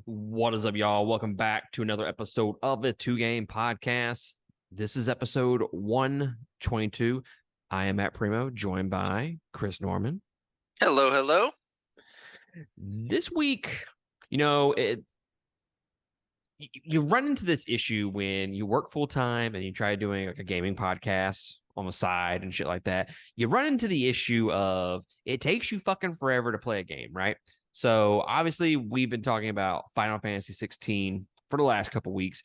What is up, y'all? Welcome back to another episode of the Two Game Podcast. This is episode 122. I am Matt Primo, joined by Chris Norman. Hello, hello. This week, you run into this issue when you work full time and you try doing like a gaming podcast on the side and shit like that. You run into the issue of it takes you fucking forever to play a game, right? So obviously we've been talking about Final Fantasy 16 for the last couple weeks.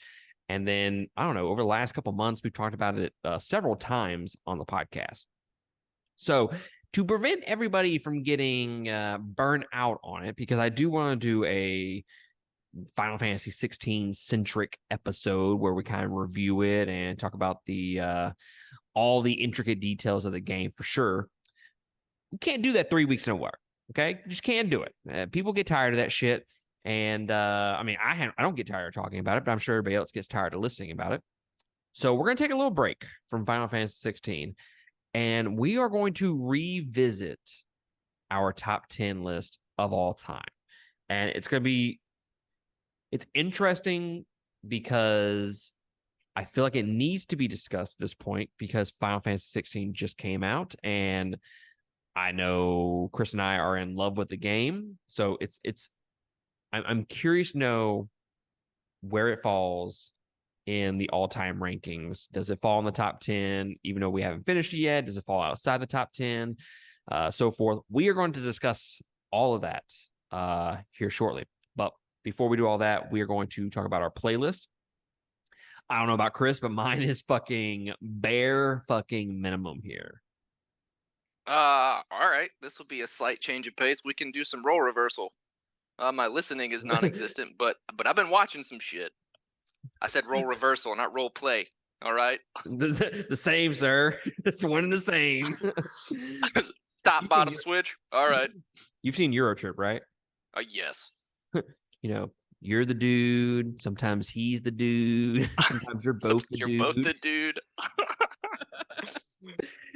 And then I don't know, over the last couple months, we've talked about it several times on the podcast. So to prevent everybody from getting burnt out on it, because I do want to do a Final Fantasy 16 centric episode where we kind of review it and talk about the all the intricate details of the game for sure. You can't do that 3 weeks in a row. Okay, you just can't do it. People get tired of that shit, and I mean, I don't get tired of talking about it, but I'm sure everybody else gets tired of listening about it. So we're gonna take a little break from Final Fantasy 16, and we are going to revisit our top 10 list of all time, and it's interesting because I feel like it needs to be discussed at this point because Final Fantasy 16 just came out, and I know Chris and I are in love with the game, so I'm curious to know where it falls in the all-time rankings. Does it fall in the top 10, even though we haven't finished it yet? Does it fall outside the top 10? So forth. We are going to discuss all of that here shortly. But before we do all that, we are going to talk about our playlist. I don't know about Chris, but mine is fucking bare fucking minimum here. All right. This will be a slight change of pace. We can do some role reversal. My listening is non-existent, but I've been watching some shit. I said role reversal, not role play. All right. The same, sir. It's one and the same. Top bottom switch. All right. You've seen Eurotrip, right? Yes. You're the dude. Sometimes he's the dude. Sometimes you're both the You're dude. both the dude.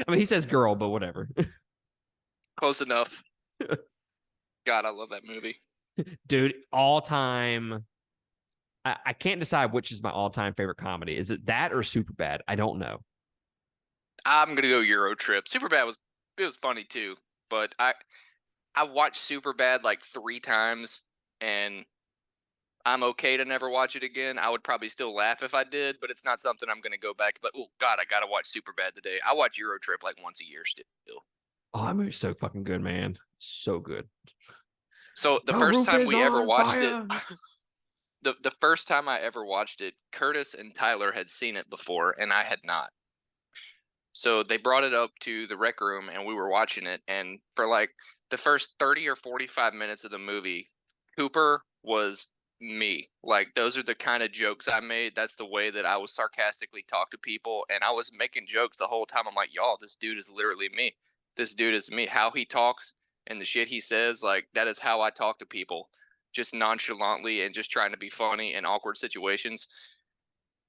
I mean, he says girl, but whatever. Close enough. God, I love that movie. Dude, all time. I can't decide which is my all time favorite comedy. Is it that or Superbad? I don't know. I'm gonna go Eurotrip. Superbad was funny too, but I watched Superbad like 3 times, and I'm okay to never watch it again. I would probably still laugh if I did, but it's not something I'm going to go back. But oh God, I gotta watch Superbad today. I watch Eurotrip like once a year still. Oh, that movie's so fucking good, man. So good. So the first time we ever watched it, the first time I ever watched it, Curtis and Tyler had seen it before, and I had not. So they brought it up to the rec room, and we were watching it. And for like the first 30 or 45 minutes of the movie, Cooper was me. Like, those are the kind of jokes I made. That's the way that I was sarcastically talk to people, and I was making jokes the whole time. I'm like, y'all, this dude is literally me. This dude is me. How he talks and the shit he says, like, that is how I talk to people, just nonchalantly and just trying to be funny in awkward situations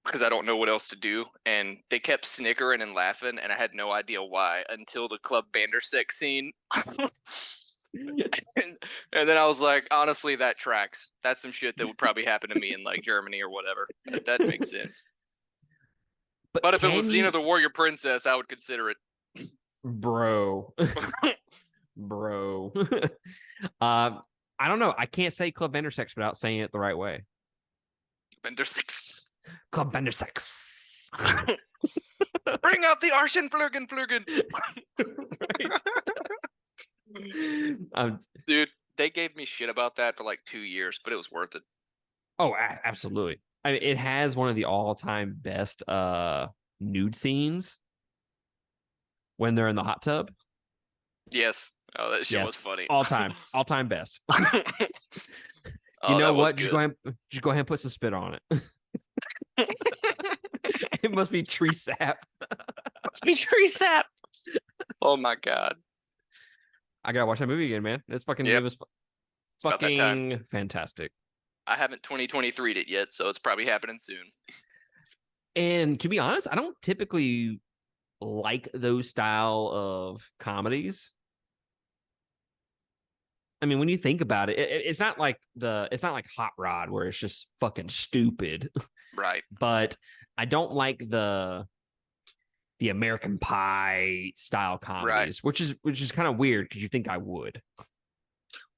because I don't know what else to do. And they kept snickering and laughing, and I had no idea why until the Club Bandersek scene. and then I was like, honestly, that tracks. That's some shit that would probably happen to me in like Germany or whatever. That makes sense. But if it was Xena the Warrior Princess, I would consider it. Bro. Bro. I don't know. I can't say Club Bandersex without saying it the right way. Bandersex. Club Bandersex. Bring out the Arshen Flurgen. Dude, they gave me shit about that for like 2 years, but it was worth it. Oh, absolutely. I mean, it has one of the all-time best nude scenes when they're in the hot tub. Yes. Oh, that shit was funny. All-time best. You know what? Just go ahead and put some spit on it. It must be tree sap. Oh my God. I gotta watch that movie again, man. It's fucking it was fucking fantastic. I haven't 2023'd it yet, so it's probably happening soon. And to be honest, I don't typically like those style of comedies. I mean, when you think about it, it's not like Hot Rod where it's just fucking stupid. Right. But I don't like the American Pie style Right. comedies, which is kind of weird because you think I would.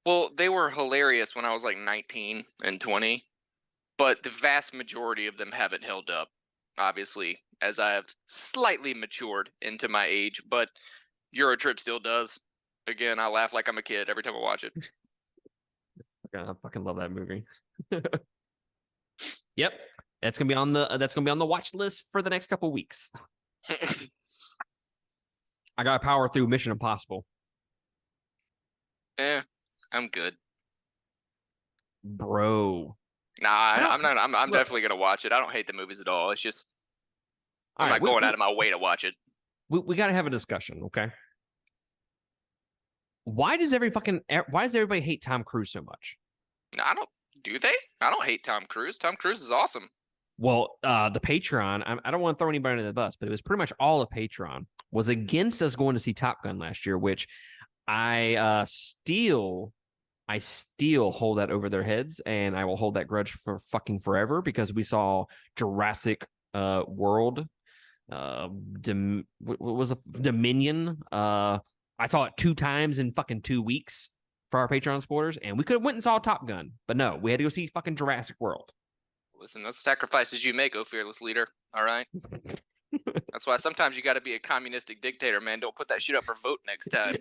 Well, they were hilarious when I was like 19 and 20, but the vast majority of them haven't held up, obviously, as I have slightly matured into my age, but Eurotrip still does. Again, I laugh like I'm a kid every time I watch it. I fucking love that movie. Yep. That's gonna be on the watch list for the next couple weeks. I gotta power through Mission Impossible. I'm good. Bro. Nah, I'm not. I'm Look, definitely gonna watch it. I don't hate the movies at all. It's just all I'm right, not going out of my way to watch it. we gotta have a discussion, okay? Why does everybody hate Tom Cruise so much? No, I don't. Do they? I don't hate Tom Cruise. Tom Cruise is awesome. Well, the Patreon, I don't want to throw anybody under the bus, but it was pretty much all of Patreon was against us going to see Top Gun last year, which I still hold that over their heads, and I will hold that grudge for fucking forever because we saw Jurassic World, what was it? Dominion. I saw it 2 times in fucking 2 weeks for our Patreon supporters, and we could have went and saw Top Gun, but no, we had to go see fucking Jurassic World. Listen, those sacrifices you make, oh fearless leader. All right. That's why sometimes you got to be a communistic dictator, man. Don't put that shit up for vote next time.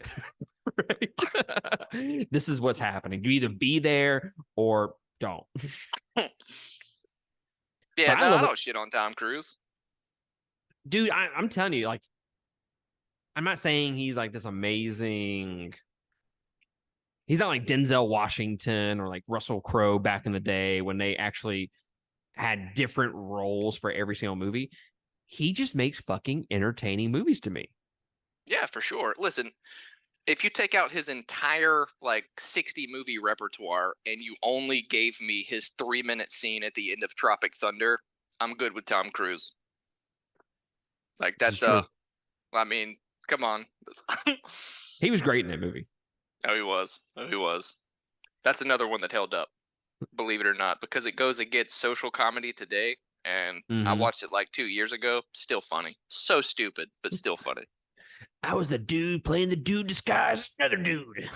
Right. This is what's happening. You either be there or don't. Yeah, no, I don't shit on Tom Cruise. Dude, I'm telling you, like, I'm not saying he's like this amazing. He's not like Denzel Washington or like Russell Crowe back in the day when they actually had different roles for every single movie. He just makes fucking entertaining movies to me. Yeah, for sure. Listen, if you take out his entire like 60 movie repertoire and you only gave me his 3-minute scene at the end of Tropic Thunder, I'm good with Tom Cruise. Like that's I mean, come on. He was great in that movie. Oh, he was. Oh, he was. That's another one that held up, believe it or not, because it goes against social comedy today. And I watched it like 2 years ago. Still funny. So stupid, but still funny. I was the dude playing the dude disguised another dude.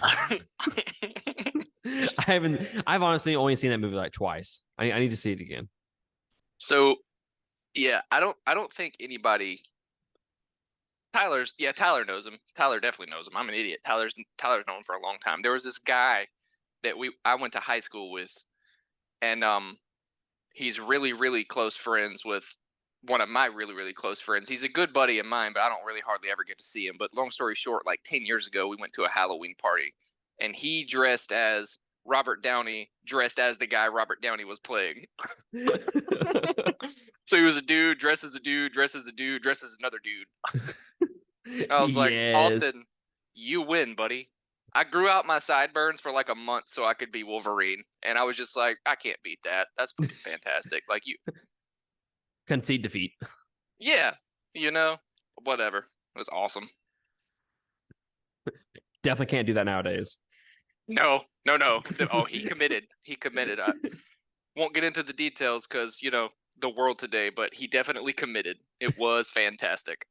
I've honestly only seen that movie like twice. I need to see it again. So yeah, I don't think anybody Tyler knows him. Tyler definitely knows him. I'm an idiot. Tyler's known for a long time. There was this guy that I went to high school with, and he's really, really close friends with one of my really, really close friends. He's a good buddy of mine, but I don't really hardly ever get to see him. But long story short, like 10 years ago, we went to a Halloween party, and he dressed as Robert Downey, dressed as the guy Robert Downey was playing. So he was a dude, dressed as a dude, dressed as a dude, dressed as another dude. I was like, Austin, you win, buddy. I grew out my sideburns for like a month so I could be Wolverine. And I was just like, I can't beat that. That's fantastic. Like you concede defeat. Yeah, whatever. It was awesome. Definitely can't do that nowadays. No. Oh, he committed. I won't get into the details because, the world today, but he definitely committed. It was fantastic.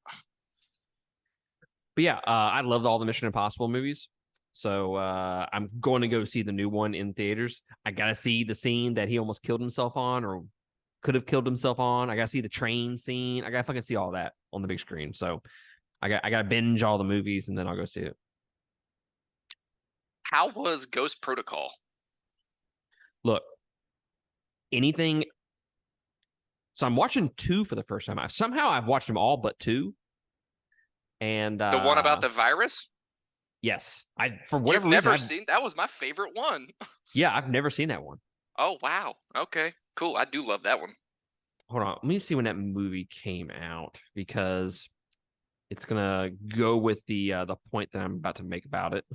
But yeah, I loved all the Mission Impossible movies. So I'm going to go see the new one in theaters. I got to see the scene that he almost killed himself on or could have killed himself on. I got to see the train scene. I got to fucking see all that on the big screen. So I got to binge all the movies and then I'll go see it. How was Ghost Protocol? Look, anything. So I'm watching 2 for the first time. I've watched them all but 2. And the one about the virus? Yes. For whatever reason. You've never seen that? Was my favorite one. Yeah, I've never seen that one. Oh, wow. Okay, cool. I do love that one. Hold on. Let me see when that movie came out because it's gonna go with the point that I'm about to make about it.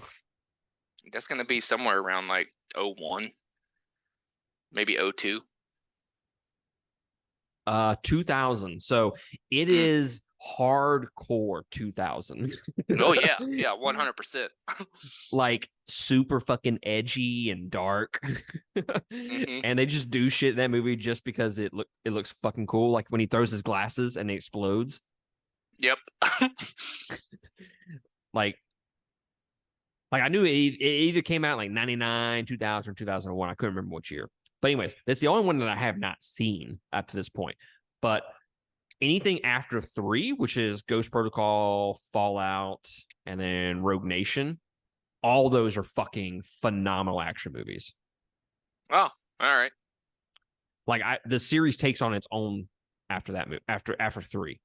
That's gonna be somewhere around like 01, maybe 02. 2000. So it is hardcore 2000. Oh yeah, 100%. Like super fucking edgy and dark. Mm-hmm. And they just do shit in that movie just because it looks fucking cool. Like when he throws his glasses and it explodes. Yep. like I knew it either came out like 99, 2000, 2001. I couldn't remember which year. But anyways, that's the only one that I have not seen up to this point. But anything after 3, which is Ghost Protocol, Fallout, and then Rogue Nation, all those are fucking phenomenal action movies. Oh, all right. Like the series takes on its own after that movie, after 3.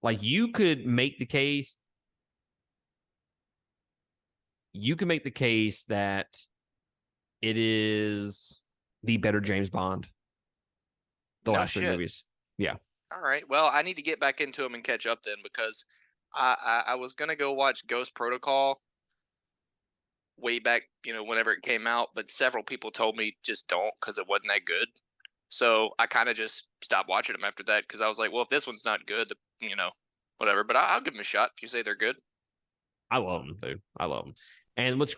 Like you could make the case that it is the better James Bond. The No last 3 shit. movies. Yeah. All right. Well, I need to get back into them and catch up then, because I was gonna go watch Ghost Protocol way back, whenever it came out, but several people told me just don't, because it wasn't that good. So I kind of just stopped watching them after that, because I was like, well, if this one's not good, whatever. But I'll give them a shot if you say they're good. I love them, dude. I love them. And what's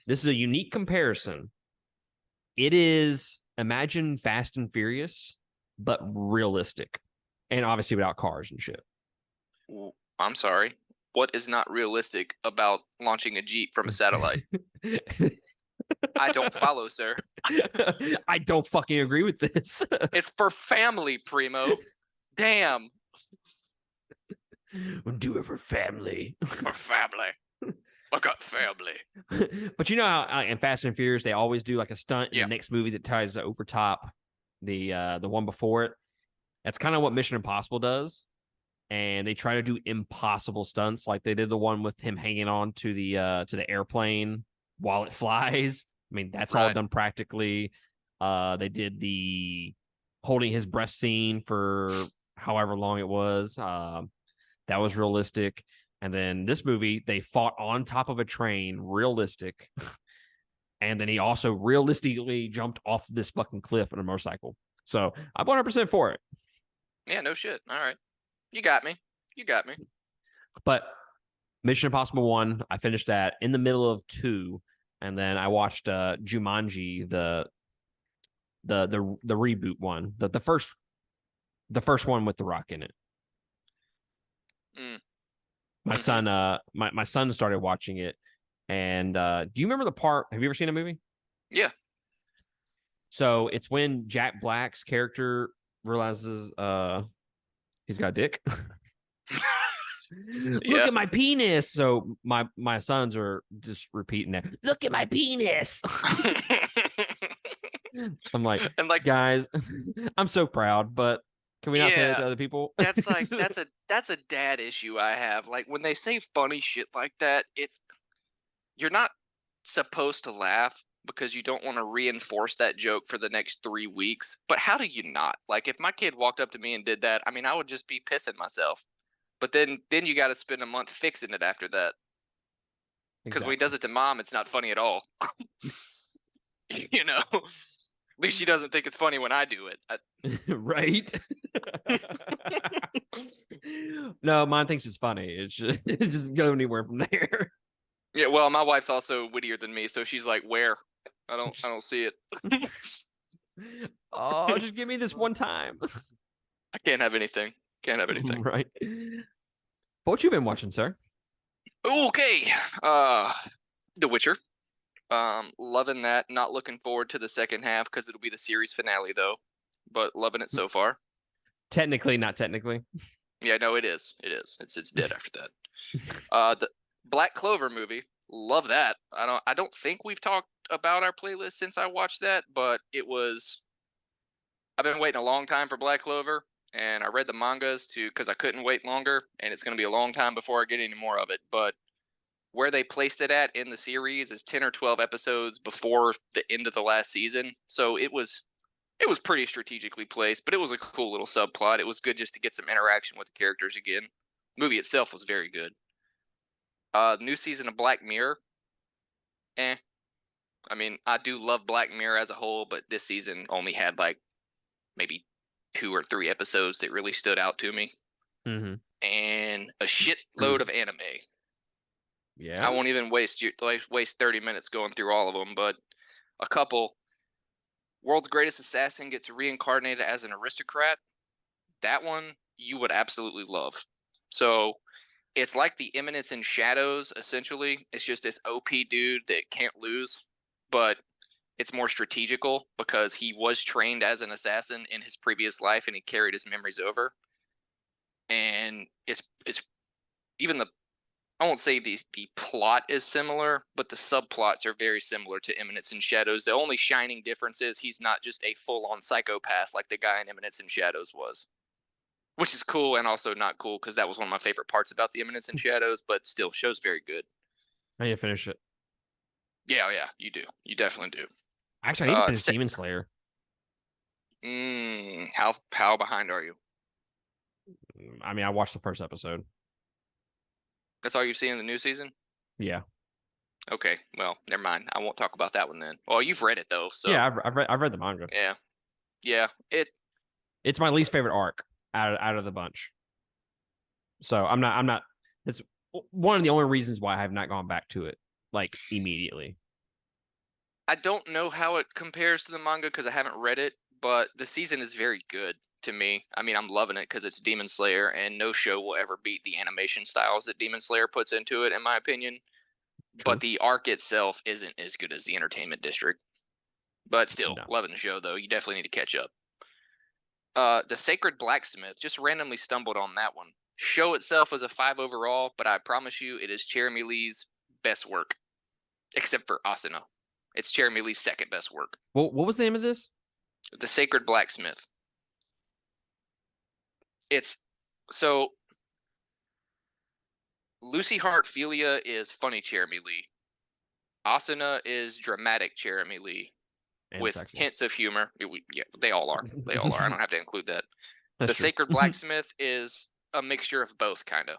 this is a unique comparison. It is, imagine Fast and Furious, but realistic, and obviously without cars and shit. I'm sorry. What is not realistic about launching a Jeep from a satellite? I don't follow, sir. I don't fucking agree with this. It's for family, Primo. Damn. Do it for family. For family. I got family. But you know how in Fast and Furious they always do like a stunt in Yeah. the next movie that tries to overtop the one before it. That's kind of what Mission Impossible does, and they try to do impossible stunts, like they did the one with him hanging on to the airplane while it flies. I mean, that's all Right. done practically. They did the holding his breath scene for however long it was. That was realistic. And then this movie, they fought on top of a train, realistic. And then he also realistically jumped off this fucking cliff on a motorcycle. So I'm 100% for it. Yeah, no shit. All right. You got me. You got me. But Mission Impossible 1, I finished that in the middle of 2. And then I watched Jumanji, the reboot one, the first one with The Rock in it. My son my son started watching it, and do you remember the part? Have you ever seen a movie? Yeah. So it's when Jack Black's character realizes he's got a dick. Look at my penis. So my sons are just repeating that. Look at my penis. I'm like, and like, guys, I'm so proud, but can we not say that to other people? That's like that's a dad issue I have. Like when they say funny shit like that, you're not supposed to laugh because you don't want to reinforce that joke for the next 3 weeks. But how do you not? Like if my kid walked up to me and did that, I mean, I would just be pissing myself. But then you got to spend a month fixing it after that. Because when he does it to mom, it's not funny at all. At least she doesn't think it's funny when I do it. Right? No, mine thinks it's funny. It just go anywhere from there. Yeah, well, my wife's also wittier than me, so she's like, "Where? I don't see it." Oh, just give me this one time. I can't have anything. Can't have anything. Right. What you been watching, sir? Okay. The Witcher. Loving that. Not looking forward to the second half because it'll be the series finale though. But loving it so far. Technically, not technically. Yeah, no, it is. It is. It's dead after that. The Black Clover movie. Love that. I don't think we've talked about our playlist since I watched that, but I've been waiting a long time for Black Clover, and I read the mangas because I couldn't wait longer, and it's going to be a long time before I get any more of it. But where they placed it at in the series is 10 or 12 episodes before the end of the last season. So it was pretty strategically placed, but it was a cool little subplot. It was good just to get some interaction with the characters again. The movie itself was very good. New season of Black Mirror. I mean, I do love Black Mirror as a whole, but this season only had like maybe 2 or 3 episodes that really stood out to me. and a shitload of anime. Yeah. I won't even waste 30 minutes going through all of them, but a couple. World's Greatest Assassin gets reincarnated as an aristocrat. That one you would absolutely love. So it's like the Eminence in Shadows, essentially. It's just this OP dude that can't lose, but it's more strategical because he was trained as an assassin in his previous life and he carried his memories over. And it's even the I won't say the plot is similar, but the subplots are very similar to Eminence in Shadows. The only shining difference is he's not just a full-on psychopath like the guy in Eminence in Shadows was, which is cool and also not cool because that was one of my favorite parts about the Eminence in Shadows. But still, show's very good. I need to finish it. Yeah, you do. You definitely do. Actually, I need to finish Demon Slayer. How behind are you? I mean, I watched the first episode. That's all you've seen in the new season? Yeah. Okay, well, never mind. I won't talk about that one then. Well, you've read it though, so yeah, I've read the manga. Yeah. It's my least favorite arc out of the bunch. So I'm not. It's one of the only reasons why I have not gone back to it like immediately. I don't know how it compares to the manga because I haven't read it, but the season is very good to me. I mean, I'm loving it because it's Demon Slayer, and no show will ever beat the animation styles that Demon Slayer puts into it, in my opinion. True. But the arc itself isn't as good as the Entertainment District. But still, loving the show though. You definitely need to catch up. The Sacred Blacksmith, just randomly stumbled on that one. Show itself was a 5 overall, but I promise you, it is Jeremy Lee's best work, except for Asuna. It's Jeremy Lee's second best work. What was the name of this? The Sacred Blacksmith. It's so Lucy Heartfilia is funny Jeremy Lee. Asuna is dramatic Jeremy Lee And with sexy. hints of humor. Yeah, they all are. They all are. I don't have to include that. That's the true. Sacred Blacksmith is a mixture of both, kind of.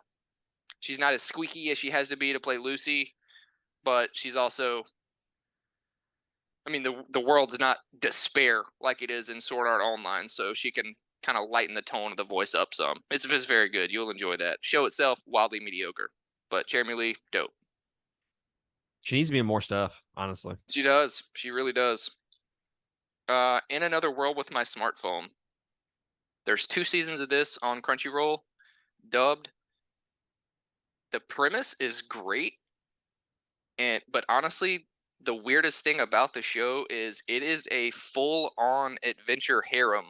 She's not as squeaky as she has to be to play Lucy, but she's also. I mean, the world's not despair like it is in Sword Art Online, so she can kind of lighten the tone of the voice up some. It's very good. You'll enjoy that. Show itself, wildly mediocre. But Jeremy Lee, dope. She needs to be in more stuff, honestly. She does. She really does. In Another World with My Smartphone. There's 2 seasons of this on Crunchyroll, dubbed. The premise is great, but honestly, the weirdest thing about the show is it is a full-on adventure harem,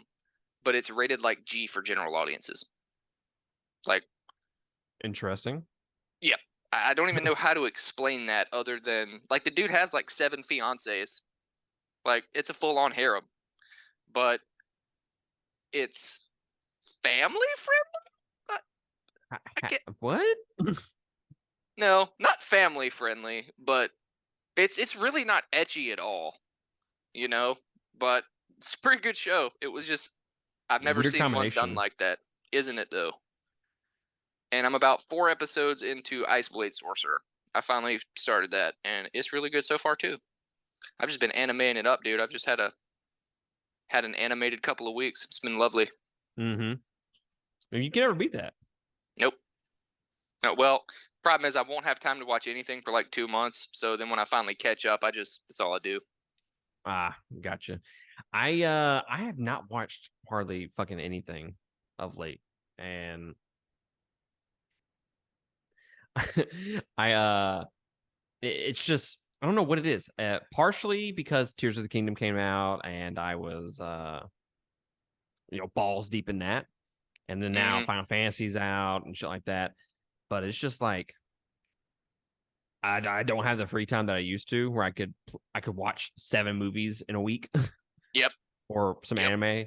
but it's rated like G for general audiences. Like, interesting. Yeah, I don't even know how to explain that other than like the dude has like 7 fiancées. Like it's a full-on harem, but it's family friendly. I get what? No, not family friendly, but it's really not ecchi at all, you know. But it's a pretty good show. It was just I've never seen one done like that, isn't it though? And I'm about 4 episodes into Ice Blade Sorcerer. I finally started that, and it's really good so far too. I've just been animating it up, dude. I've just had an animated couple of weeks. It's been lovely. Mm-hmm. You can never beat that. Nope. No, well, problem is I won't have time to watch anything for like 2 months. So then when I finally catch up, that's all I do. Ah, gotcha. I have not watched hardly fucking anything of late, and it's just I don't know what it is. Partially because Tears of the Kingdom came out, and I was balls deep in that, and then now Final Fantasy's out and shit like that. But it's just like I don't have the free time that I used to, where I could watch 7 movies in a week. Yep. Or some anime.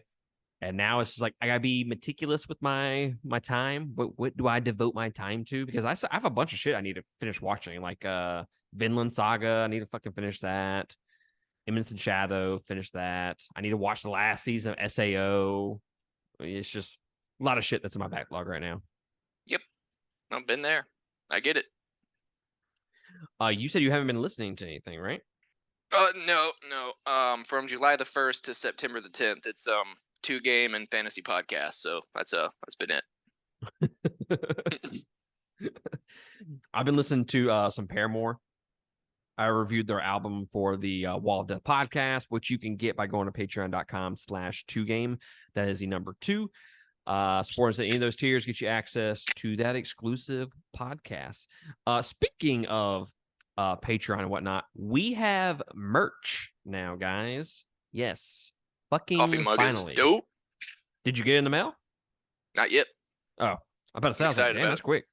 And now it's just like I gotta be meticulous with my time. What do I devote my time to? Because I have a bunch of shit I need to finish watching, like Vinland Saga. I need to fucking finish that. Eminence in Shadow, finish that. I need to watch the last season of SAO. It's just a lot of shit that's in my backlog right now. Yep, I've been there. I get it. You said you haven't been listening to anything, right? No. From July the 1st to September the 10th, it's 2 game and fantasy podcasts. So that's been it. I've been listening to some Paramore. I reviewed their album for the Wall of Death podcast, which you can get by going to patreon.com/2game. That is the number 2. Supporting us at any of those tiers get you access to that exclusive podcast. Speaking of Patreon and whatnot, we have merch now, guys. Yes. Coffee Fucking mug finally. is dope. Did you get it in the mail? Not yet. Oh, I about to say, I was like, damn, that's quick.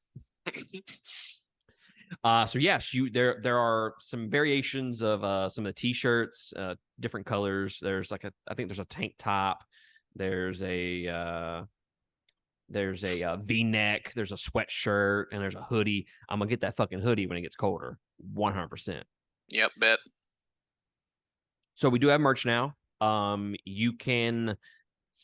So yes, there are some variations of some of the t-shirts, different colors. There's like I think there's a tank top. There's a V-neck. There's a sweatshirt, and there's a hoodie. I'm gonna get that fucking hoodie when it gets colder. 100%. Yep, bet. So we do have merch now. You can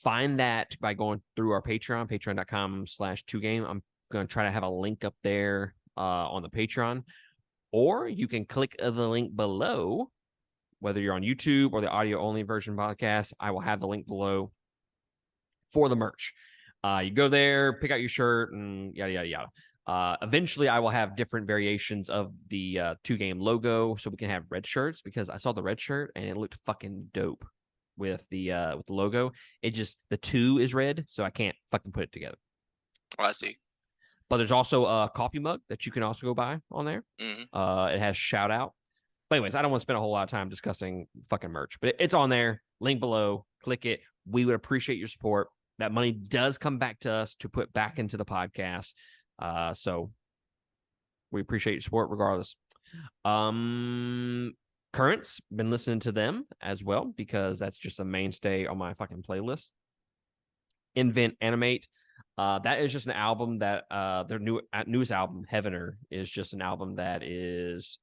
find that by going through our Patreon, patreon.com/2game. I'm going to try to have a link up there on the Patreon, or you can click the link below, whether you're on YouTube or the audio only version podcast. I will have the link below for the merch. You go there, pick out your shirt, and yada, yada, yada. Eventually, I will have different variations of the 2game logo, so we can have red shirts, because I saw the red shirt and it looked fucking dope with the logo. It just, the 2 is red, so I can't fucking put it together. Oh, I see. But there's also a coffee mug that you can also go buy on there. Mm-hmm. It has shout out. But anyways, I don't want to spend a whole lot of time discussing fucking merch, but it's on there. Link below. Click it. We would appreciate your support. That money does come back to us to put back into the podcast. So we appreciate your support regardless. Currents, been listening to them as well, because that's just a mainstay on my fucking playlist. Invent Animate. That is just an album that their newest album, Heavener, is just an album that is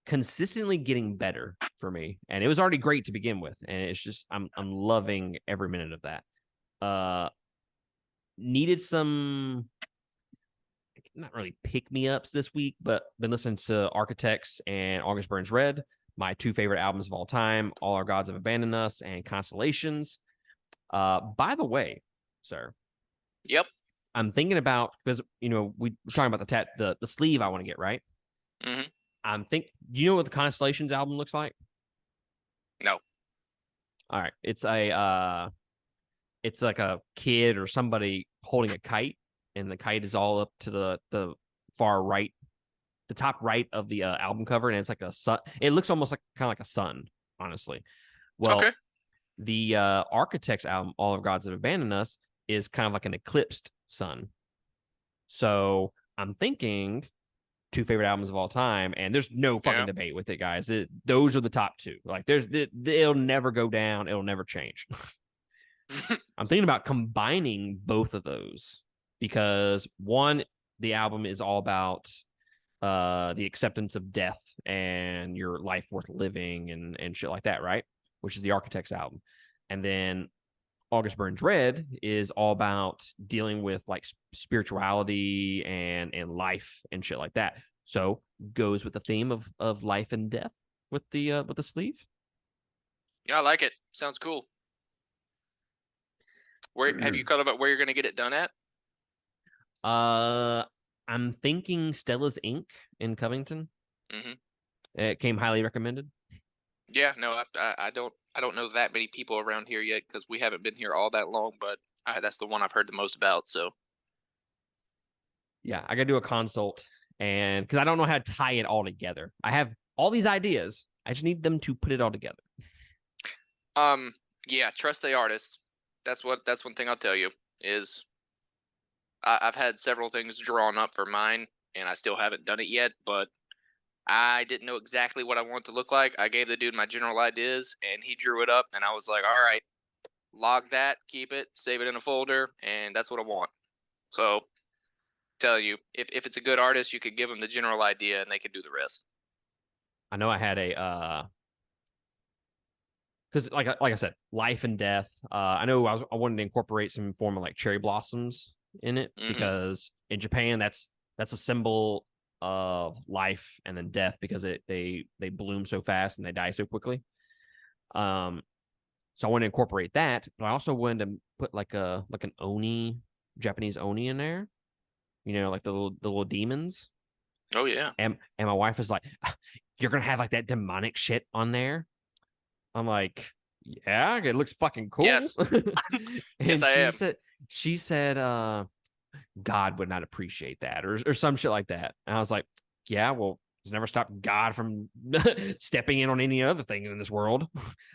consistently getting better for me. And it was already great to begin with. And it's just, I'm loving every minute of that. Needed some, not really pick-me-ups this week, but been listening to Architects and August Burns Red, my 2 favorite albums of all time, All Our Gods Have Abandoned Us and Constellations. By the way, sir. Yep. I'm thinking about, because, you know, we're talking about the sleeve I want to get, right? Mm-hmm. Do you know what the Constellations album looks like? No. All right. It's like a kid or somebody holding a kite, and the kite is all up to the far right, the top right of the album cover, and it's like a sun. It looks almost like kind of like a sun, honestly. Well, okay. The Architects album, All of Gods Have Abandoned Us, is kind of like an eclipsed sun. So I'm thinking 2 favorite albums of all time, and there's no fucking debate with it, guys. Those are the top 2. Like, it'll never go down. It'll never change. I'm thinking about combining both of those, because one, the album is all about the acceptance of death and your life worth living and shit like that, right? Which is the Architects album. And then August Burns Red is all about dealing with like spirituality and life and shit like that. So goes with the theme of life and death with the sleeve. Yeah, I like it. Sounds cool. Where have you thought about where you're gonna get it done at? I'm thinking Stella's Ink in Covington. Mm-hmm. It came highly recommended. Yeah, no, I don't know that many people around here yet, because we haven't been here all that long. But that's the one I've heard the most about. So yeah, I gotta do a consult, and because I don't know how to tie it all together. I have all these ideas. I just need them to put it all together. Yeah, trust the artist. That's one thing I'll tell you is I've had several things drawn up for mine, and I still haven't done it yet. But I didn't know exactly what I want to look like. I gave the dude my general ideas, and he drew it up, and I was like, all right, log that, keep it, save it in a folder, and that's what I want. So, tell you, if it's a good artist, you could give them the general idea, and they could do the rest. I know I had a because like I said, life and death. I know I wanted to incorporate some form of like cherry blossoms in it, because in Japan that's a symbol of life and then death, because they bloom so fast and they die so quickly. So I wanted to incorporate that, but I also wanted to put like an oni Japanese oni in there. Like the little demons. Oh yeah. And my wife was like, "You're gonna have like that demonic shit on there." I'm like, "Yeah, it looks fucking cool." Yes. Yes, And I she am. said, God would not appreciate that, or some shit like that. And I was like, "Yeah, well, it's never stopped God from stepping in on any other thing in this world.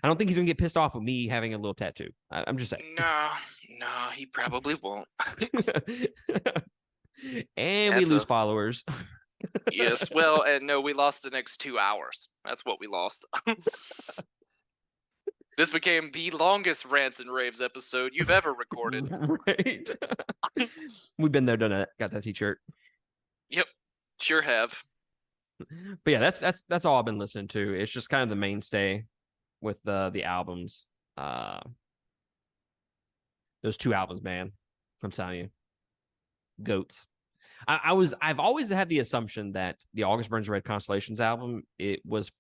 I don't think he's gonna get pissed off with me having a little tattoo. I'm just saying." No, no, he probably won't. And we That's lose a followers. yes. Well, and no, we lost the next 2 hours. That's what we lost. This became the longest rants and raves episode you've ever recorded. Right. We've been there, done it. Got that t-shirt. Yep, sure have. But yeah, that's all I've been listening to. It's just kind of the mainstay with the albums. Those 2 albums, man. I'm telling you, goats. I've always had the assumption that the August Burns Red Constellations album, it was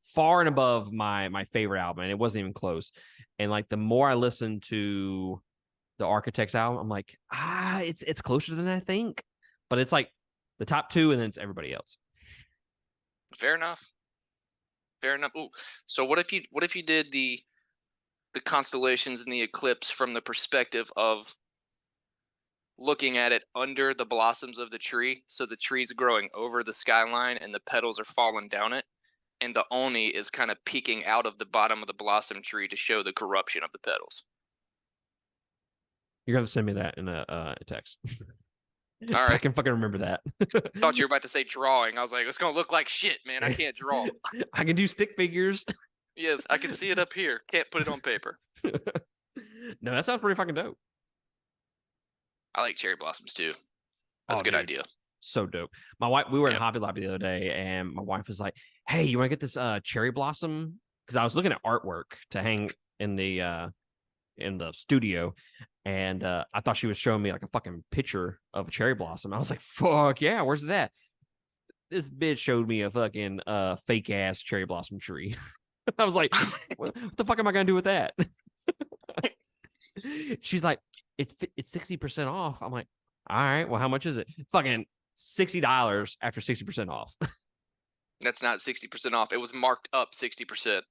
far and above my favorite album, and it wasn't even close. And like the more I listened to the Architects album, I'm like, it's closer than I think. But it's like the top two, and then it's everybody else. Fair enough. Fair enough. Ooh, so what if you did the constellations and the eclipse from the perspective of looking at it under the blossoms of the tree? So the tree's growing over the skyline and the petals are falling down it, and the oni is kind of peeking out of the bottom of the blossom tree to show the corruption of the petals. You're gonna send me that in a text. All So I right. can fucking remember that. Thought you were about to say drawing. I was like, it's gonna look like shit, man. I can't draw. I can do stick figures. Yes, I can see it up here. Can't put it on paper. No, that sounds pretty fucking dope. I like cherry blossoms too. That's a good Dude, idea. so dope. My wife, we were Yep. at Hobby Lobby the other day, and my wife was like, "Hey, you want to get this cherry blossom?" Because I was looking at artwork to hang in the studio, and I thought she was showing me like a fucking picture of a cherry blossom. I was like, "Fuck yeah, where's that?" This bitch showed me a fucking fake ass cherry blossom tree. I was like, what the fuck am I gonna do with that? She's like, it's 60% off. I'm like, all right, well, how much is it? Fucking $60 after 60% off. That's not 60% off. It was marked up 60%.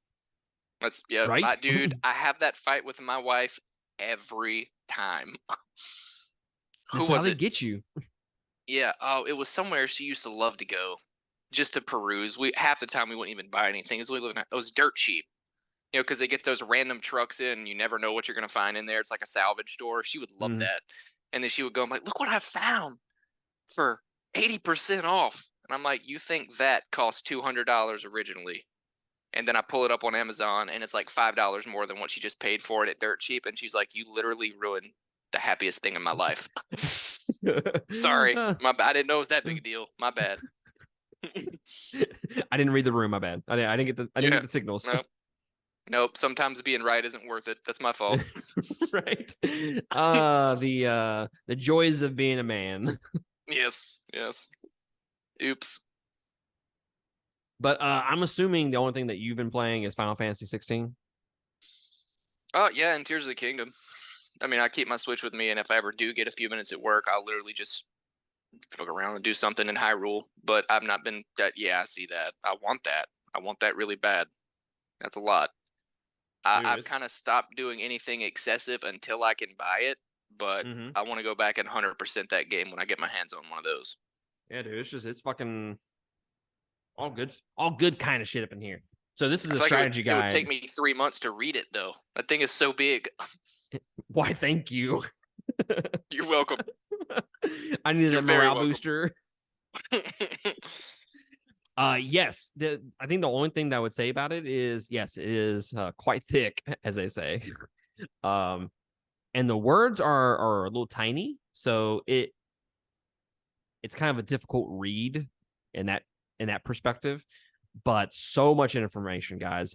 That's yeah, Right? dude. I have that fight with my wife every time. This Who is how was they it? get you. Yeah. Oh, it was somewhere she used to love to go, just to peruse. We half the time we wouldn't even buy anything. It was dirt cheap. Because they get those random trucks in, and you never know what you're gonna find in there. It's like a salvage store. She would love Mhm. that, and then she would go, "I'm like, look what I found for 80% off," and I'm like, "You think that cost $200 originally?" And then I pull it up on Amazon, and it's like $5 more than what she just paid for it at dirt cheap, and she's like, "You literally ruined the happiest thing in my life." Sorry, my I didn't know it was that big a deal. My bad. I didn't read the room. My bad. I didn't get Yeah. the signals. Nope. Nope. Sometimes being right isn't worth it. That's my fault. Right. The joys of being a man. Yes. Yes. Oops. But I'm assuming the only thing that you've been playing is Final Fantasy 16. Oh yeah, and Tears of the Kingdom. I mean, I keep my Switch with me, and if I ever do get a few minutes at work, I'll literally just look around and do something in Hyrule. But I've not been that. Yeah, I see that. I want that. I want that really bad. That's a lot. Dude, I've kind of stopped doing anything excessive until I can buy it, but Mhm. I want to go back and 100% that game when I get my hands on one of those. Yeah, dude, it's fucking all good kind of shit up in here. So this is I a feel like strategy it would guide. take me 3 months to read it, though. That thing is so big. Why? Thank you. You're welcome. I needed You're a very morale welcome. booster. Yes. I think the only thing that I would say about it is yes, it is quite thick, as they say. Um, and the words are a little tiny, so it's kind of a difficult read in that perspective. But so much information, guys.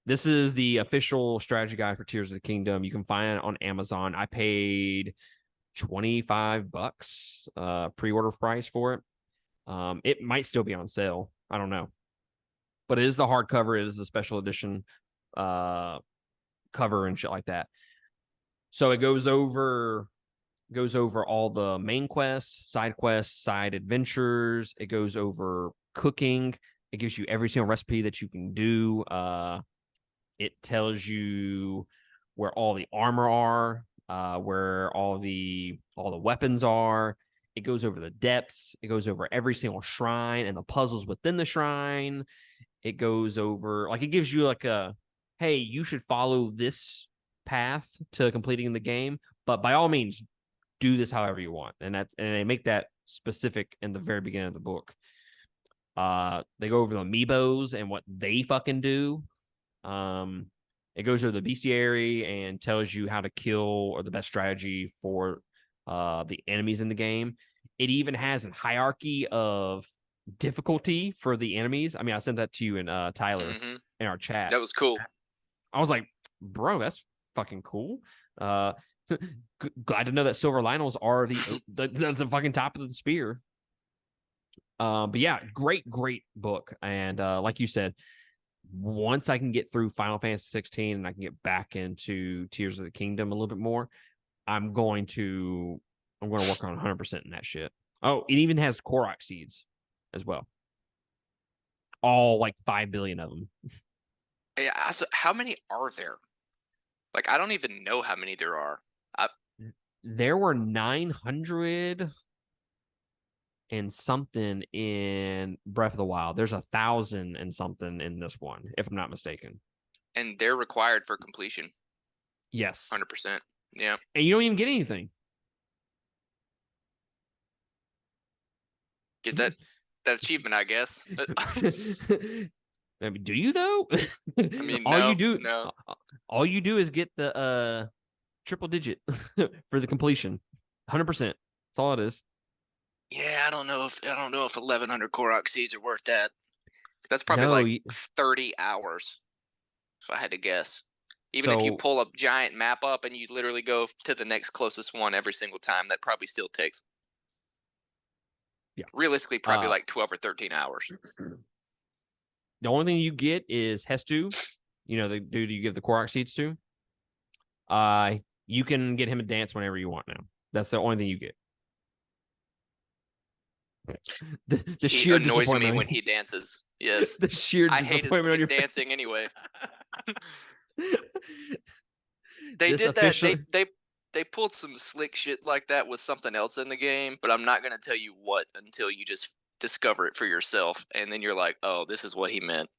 This is the official strategy guide for Tears of the Kingdom. You can find it on Amazon. I paid $25 pre-order price for it. It might still be on sale. I don't know. But it is the hardcover, it is the special edition cover and shit like that. So it goes over goes over all the main quests, side adventures. It goes over cooking. It gives you every single recipe that you can do. It tells you where all the armor are, where all the weapons are. It goes over the depths. It goes over every single shrine and the puzzles within the shrine. It goes over, like, it gives you like a, hey, you should follow this path to completing the game, but by all means, do this however you want. And they make that specific in the very beginning of the book. They go over the amiibos and what they fucking do. It goes over the bestiary and tells you how to kill or the best strategy for the enemies in the game. It even has a hierarchy of difficulty for the enemies. I mean, I sent that to you and Tyler in our chat. That was cool. I was like, bro, that's fucking cool. Glad to know that Silver Lionels are the fucking top of the spear. But yeah, great book. And like you said, once I can get through Final Fantasy 16 and I can get back into Tears of the Kingdom a little bit more, I'm going to work on 100% in that shit. Oh, it even has Korok seeds as well. All like 5 billion of them. Yeah, so how many are there? Like, I don't even know how many there are. There were 900 and something in Breath of the Wild. There's 1,000 and something in this one, if I'm not mistaken. And they're required for completion. Yes. 100%. Yeah. And you don't even get anything. Get that achievement, I guess. I mean, do you though? I mean, no. All you do is get the triple digit for the completion. 100%. That's all it is. Yeah, I don't know if 1,100 Korok seeds are worth that. That's probably 30 hours, if I had to guess. Even if you pull a giant map up and you literally go to the next closest one every single time, that probably still takes. Yeah. Realistically, probably like 12 or 13 hours. The only thing you get is Hestu, the dude you give the Korok seeds to. You can get him to dance whenever you want now. That's the only thing you get. The he sheer annoys me when he dances. Yes. The sheer I hate his dancing anyway. They did that. They pulled some slick shit like that with something else in the game, but I'm not going to tell you what until you just discover it for yourself, and then you're like, oh, this is what he meant.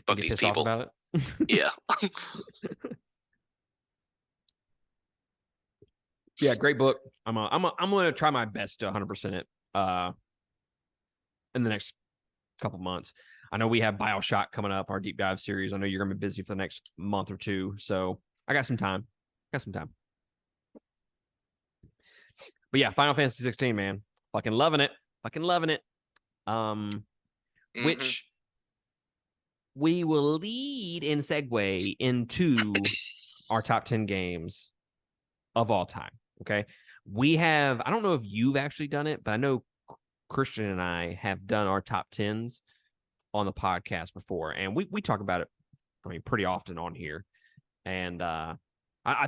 Fuck these people. About it. Yeah. Yeah, great book. I'm going to try my best to 100% it in the next couple months. I know we have BioShock coming up, our deep dive series. I know you're going to be busy for the next month or two, so I got some time. But yeah, Final Fantasy 16, man. Fucking loving it. Which we will lead and segue into our top 10 games of all time. Okay. We have, I don't know if you've actually done it, but I know Christian and I have done our top 10s on the podcast before. And we talk about it, I mean, pretty often on here. And I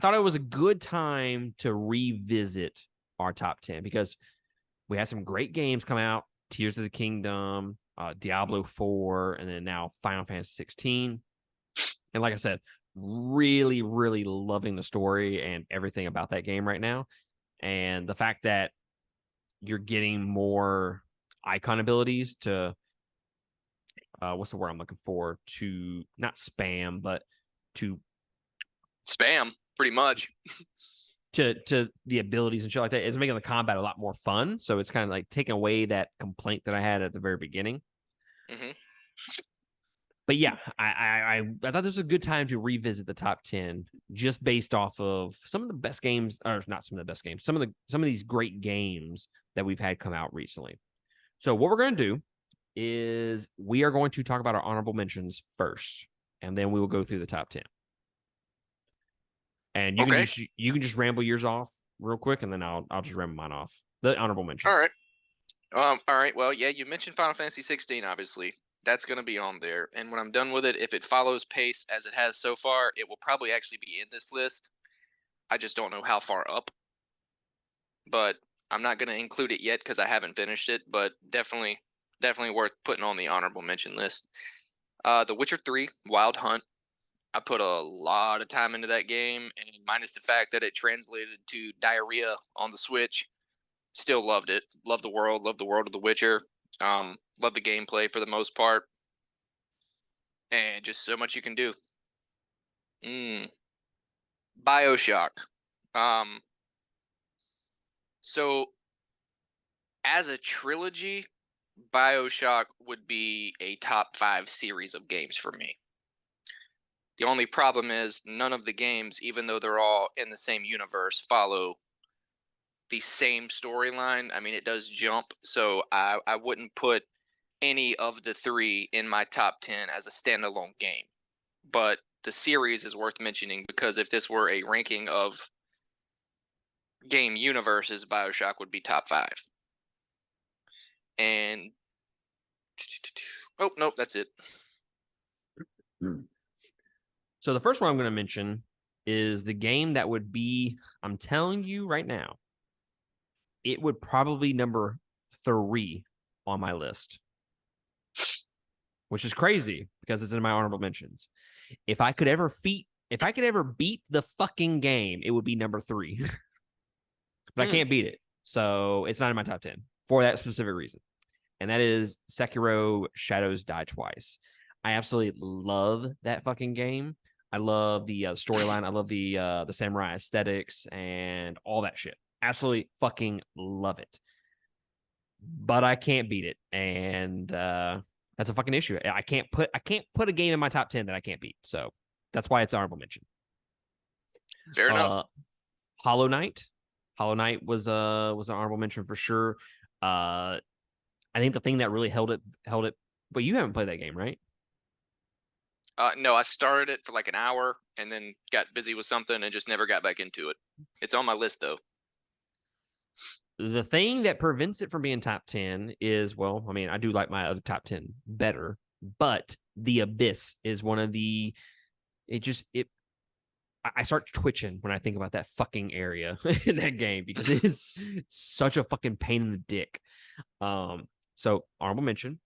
thought it was a good time to revisit our top 10 because we had some great games come out. Tears of the Kingdom, Diablo 4, and then now Final Fantasy 16. And like I said, really, really loving the story and everything about that game right now. And the fact that you're getting more icon abilities to, what's the word I'm looking for? To not spam, but to spam, pretty much. to the abilities and shit like that. It's making the combat a lot more fun. So it's kind of like taking away that complaint that I had at the very beginning. But yeah, I thought this was a good time to revisit the top 10 just based off of some of the best games, or not some of the best games, some of these great games that we've had come out recently. So what we're going to do is we are going to talk about our honorable mentions first, and then we will go through the top 10. And you can just ramble yours off real quick, and then I'll just ramble mine off. The honorable mentions. All right. Well, yeah, you mentioned Final Fantasy 16, obviously. That's going to be on there. And when I'm done with it, if it follows pace as it has so far, it will probably actually be in this list. I just don't know how far up. but I'm not going to include it yet because I haven't finished it, but definitely worth putting on the honorable mention list. The Witcher 3 Wild Hunt. I put a lot of time into that game, and minus the fact that it translated to diarrhea on the Switch, still loved it. Love the world. Love the world of The Witcher. Love the gameplay for the most part, and just so much you can do. BioShock. Um, so as a trilogy, BioShock would be a top 5 series of games for me. The only problem is none of the games, even though they're all in the same universe, follow the same storyline. I mean, it does jump, so I wouldn't put any of the 3 in my top 10 as a standalone game. But the series is worth mentioning because if this were a ranking of game universes, BioShock would be top 5. And oh nope, that's it. So the first one I'm going to mention is the game that would be, I'm telling you right now, it would probably number 3 on my list, which is crazy because it's in my honorable mentions. If I could ever beat the fucking game, it would be number 3. But I can't beat it. So it's not in my top 10 for that specific reason. And that is Sekiro Shadows Die Twice. I absolutely love that fucking game. I love the storyline. I love the samurai aesthetics and all that shit. Absolutely fucking love it. But I can't beat it, and that's a fucking issue. I can't put a game in my top 10 that I can't beat. So that's why it's honorable mention. Fair enough. Hollow Knight. Hollow Knight was an honorable mention for sure. I think the thing that really held it. But you haven't played that game, right? No, I started it for like an hour and then got busy with something and just never got back into it. It's on my list though. The thing that prevents it from being top 10 is, well, I mean, I do like my other top 10 better, but The Abyss is one of the, I start twitching when I think about that fucking area in that game because it is such a fucking pain in the dick. So honorable mention,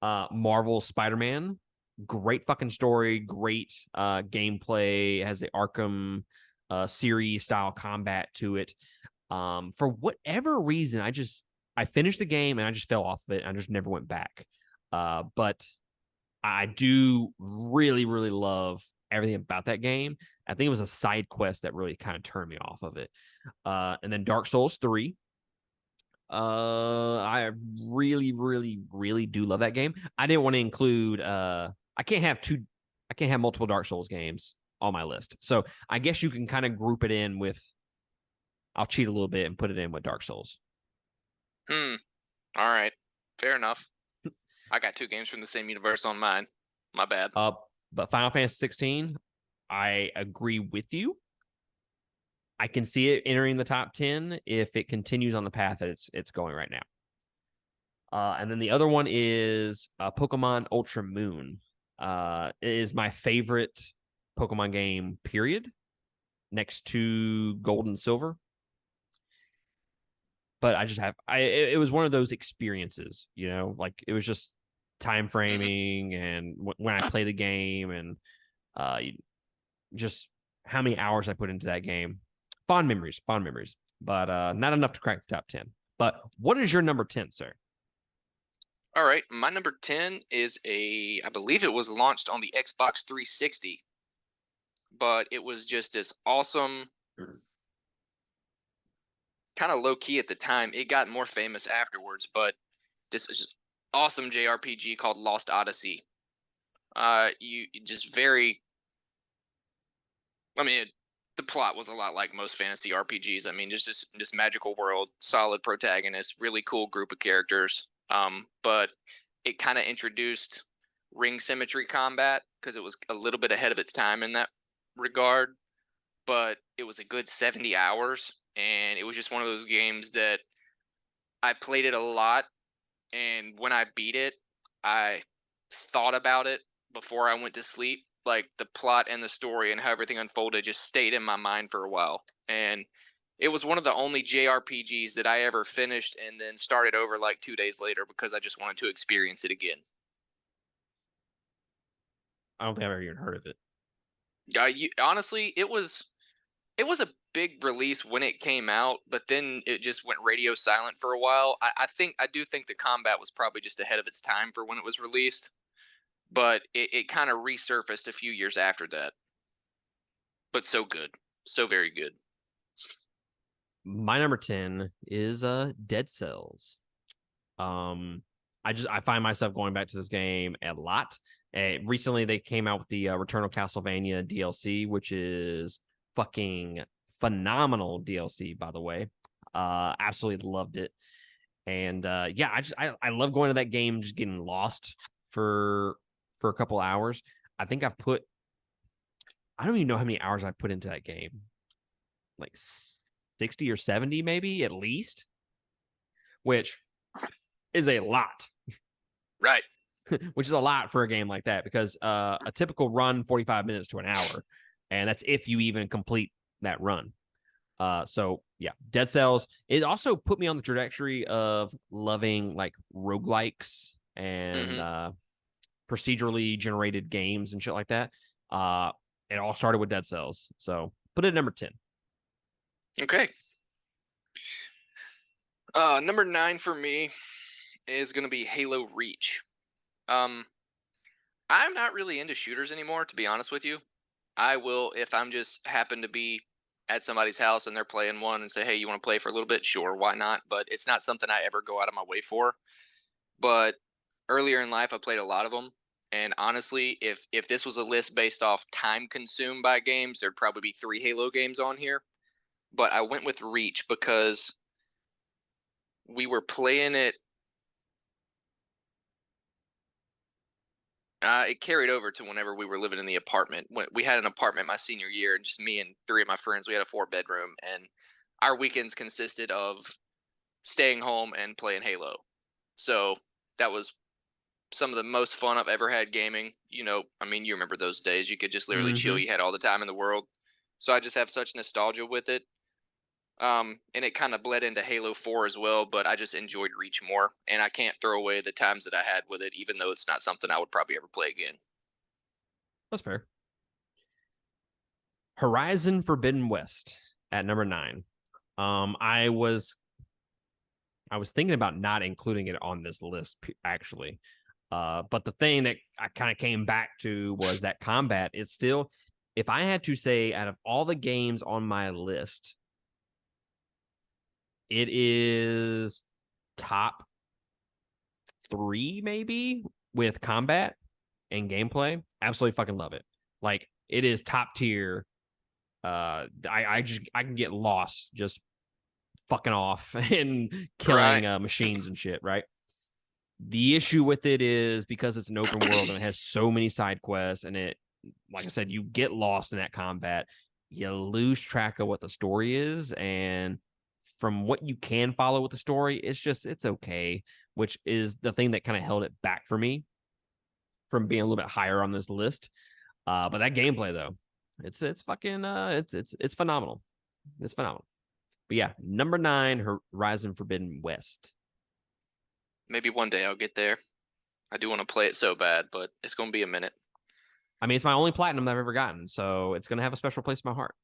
Marvel Spider-Man, great fucking story, great gameplay. It has the Arkham series style combat to it. For whatever reason, I finished the game and I just fell off of it. I just never went back. But I do really, really love everything about that game. I think it was a side quest that really kind of turned me off of it. And then Dark Souls 3. I really, really, really do love that game. I didn't want to include I can't have multiple Dark Souls games on my list. So I guess you can kind of group it in with, I'll cheat a little bit and put it in with Dark Souls. All right. Fair enough. I got 2 games from the same universe on mine. My bad. But Final Fantasy 16, I agree with you. I can see it entering the top 10 if it continues on the path that it's going right now. And then the other one is Pokemon Ultra Moon. It is my favorite Pokemon game, period, next to Gold and Silver. But it was one of those experiences, like it was just time framing and when I play the game and just how many hours I put into that game. Fond memories, but not enough to crack the top 10. But what is your number 10, sir? All right, my number 10 is I believe it was launched on the Xbox 360, but it was just this awesome, kind of low key at the time. It got more famous afterwards, but this is awesome JRPG called Lost Odyssey. You just very, I mean, the plot was a lot like most fantasy RPGs. I mean, just this magical world, solid protagonist, really cool group of characters. But it kind of introduced ring symmetry combat because it was a little bit ahead of its time in that regard. But it was a good 70 hours, and it was just one of those games that I played it a lot. And when I beat it, I thought about it before I went to sleep. Like the plot and the story and how everything unfolded just stayed in my mind for a while. And It was one of the only JRPGs that I ever finished and then started over like 2 days later because I just wanted to experience it again. I don't think I've ever even heard of it. Honestly, it was a big release when it came out, but then it just went radio silent for a while. I do think the combat was probably just ahead of its time for when it was released, but it kind of resurfaced a few years after that. But so good, so very good. My number 10 is Dead Cells. I find myself going back to this game a lot. Recently, they came out with the Return of Castlevania DLC, which is fucking phenomenal DLC, by the way. Absolutely loved it. And yeah, I love going to that game, just getting lost for a couple hours. I think I don't even know how many hours I've put into that game, like 60 or 70 maybe at least, which is a lot. Right. Which is a lot for a game like that, because a typical run 45 minutes to an hour, and that's if you even complete that run. So yeah, Dead Cells. It also put me on the trajectory of loving like roguelikes and procedurally generated games and shit like that. It all started with Dead Cells. So put it at number 10. Okay. Number 9 for me is gonna be Halo Reach. Um, I'm not really into shooters anymore, to be honest with you. I will, if I'm just happen to be at somebody's house and they're playing one and say, "Hey, you want to play for a little bit?" Sure, why not? But it's not something I ever go out of my way for. But earlier in life, I played a lot of them, and honestly, if this was a list based off time consumed by games, there'd probably be 3 Halo games on here. But I went with Reach because we were playing it. It carried over to whenever we were living in the apartment. When we had an apartment my senior year, and just me and 3 of my friends, we had a 4-bedroom, and our weekends consisted of staying home and playing Halo. So that was some of the most fun I've ever had gaming. I mean, you remember those days. You could just literally chill. Mm-hmm. You had all the time in the world. So I just have such nostalgia with it. And it kind of bled into Halo 4 as well, but I just enjoyed Reach more. And I can't throw away the times that I had with it, even though it's not something I would probably ever play again. That's fair. Horizon Forbidden West at number 9. Um, I was I was thinking about not including it on this list actually. But the thing that I kind of came back to was that combat. It's still, if I had to say, out of all the games on my list, it is top 3 maybe with combat and gameplay. Absolutely fucking love it. Like, it is top tier. I can get lost just fucking off and killing Right. machines and shit, right? The issue with it is because it's an open world and it has so many side quests, and it, like I said, you get lost in that combat. You lose track of what the story is, and from what you can follow with the story, it's okay, which is the thing that kind of held it back for me from being a little bit higher on this list. But that gameplay though, it's fucking it's phenomenal. It's phenomenal. But yeah, number 9, Horizon Forbidden West. Maybe one day I'll get there. I do want to play it so bad, but it's going to be a minute. I mean, it's my only platinum that I've ever gotten, so it's gonna have a special place in my heart.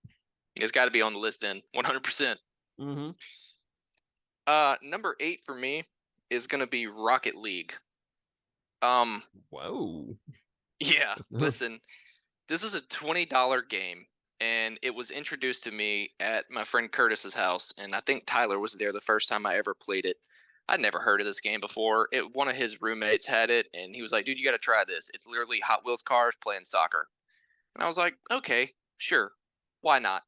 It's got to be on the list then, 100%. Mm-hmm. Number 8 for me is going to be Rocket League. Um, Whoa. yeah, listen, this is a $20 game, and it was introduced to me at my friend Curtis's house, and I think Tyler was there the first time I ever played it. I'd never heard of this game before. One of his roommates had it, and he was like, "Dude, you got to try this. It's literally Hot Wheels cars playing soccer." And I was like, "Okay, sure, why not?"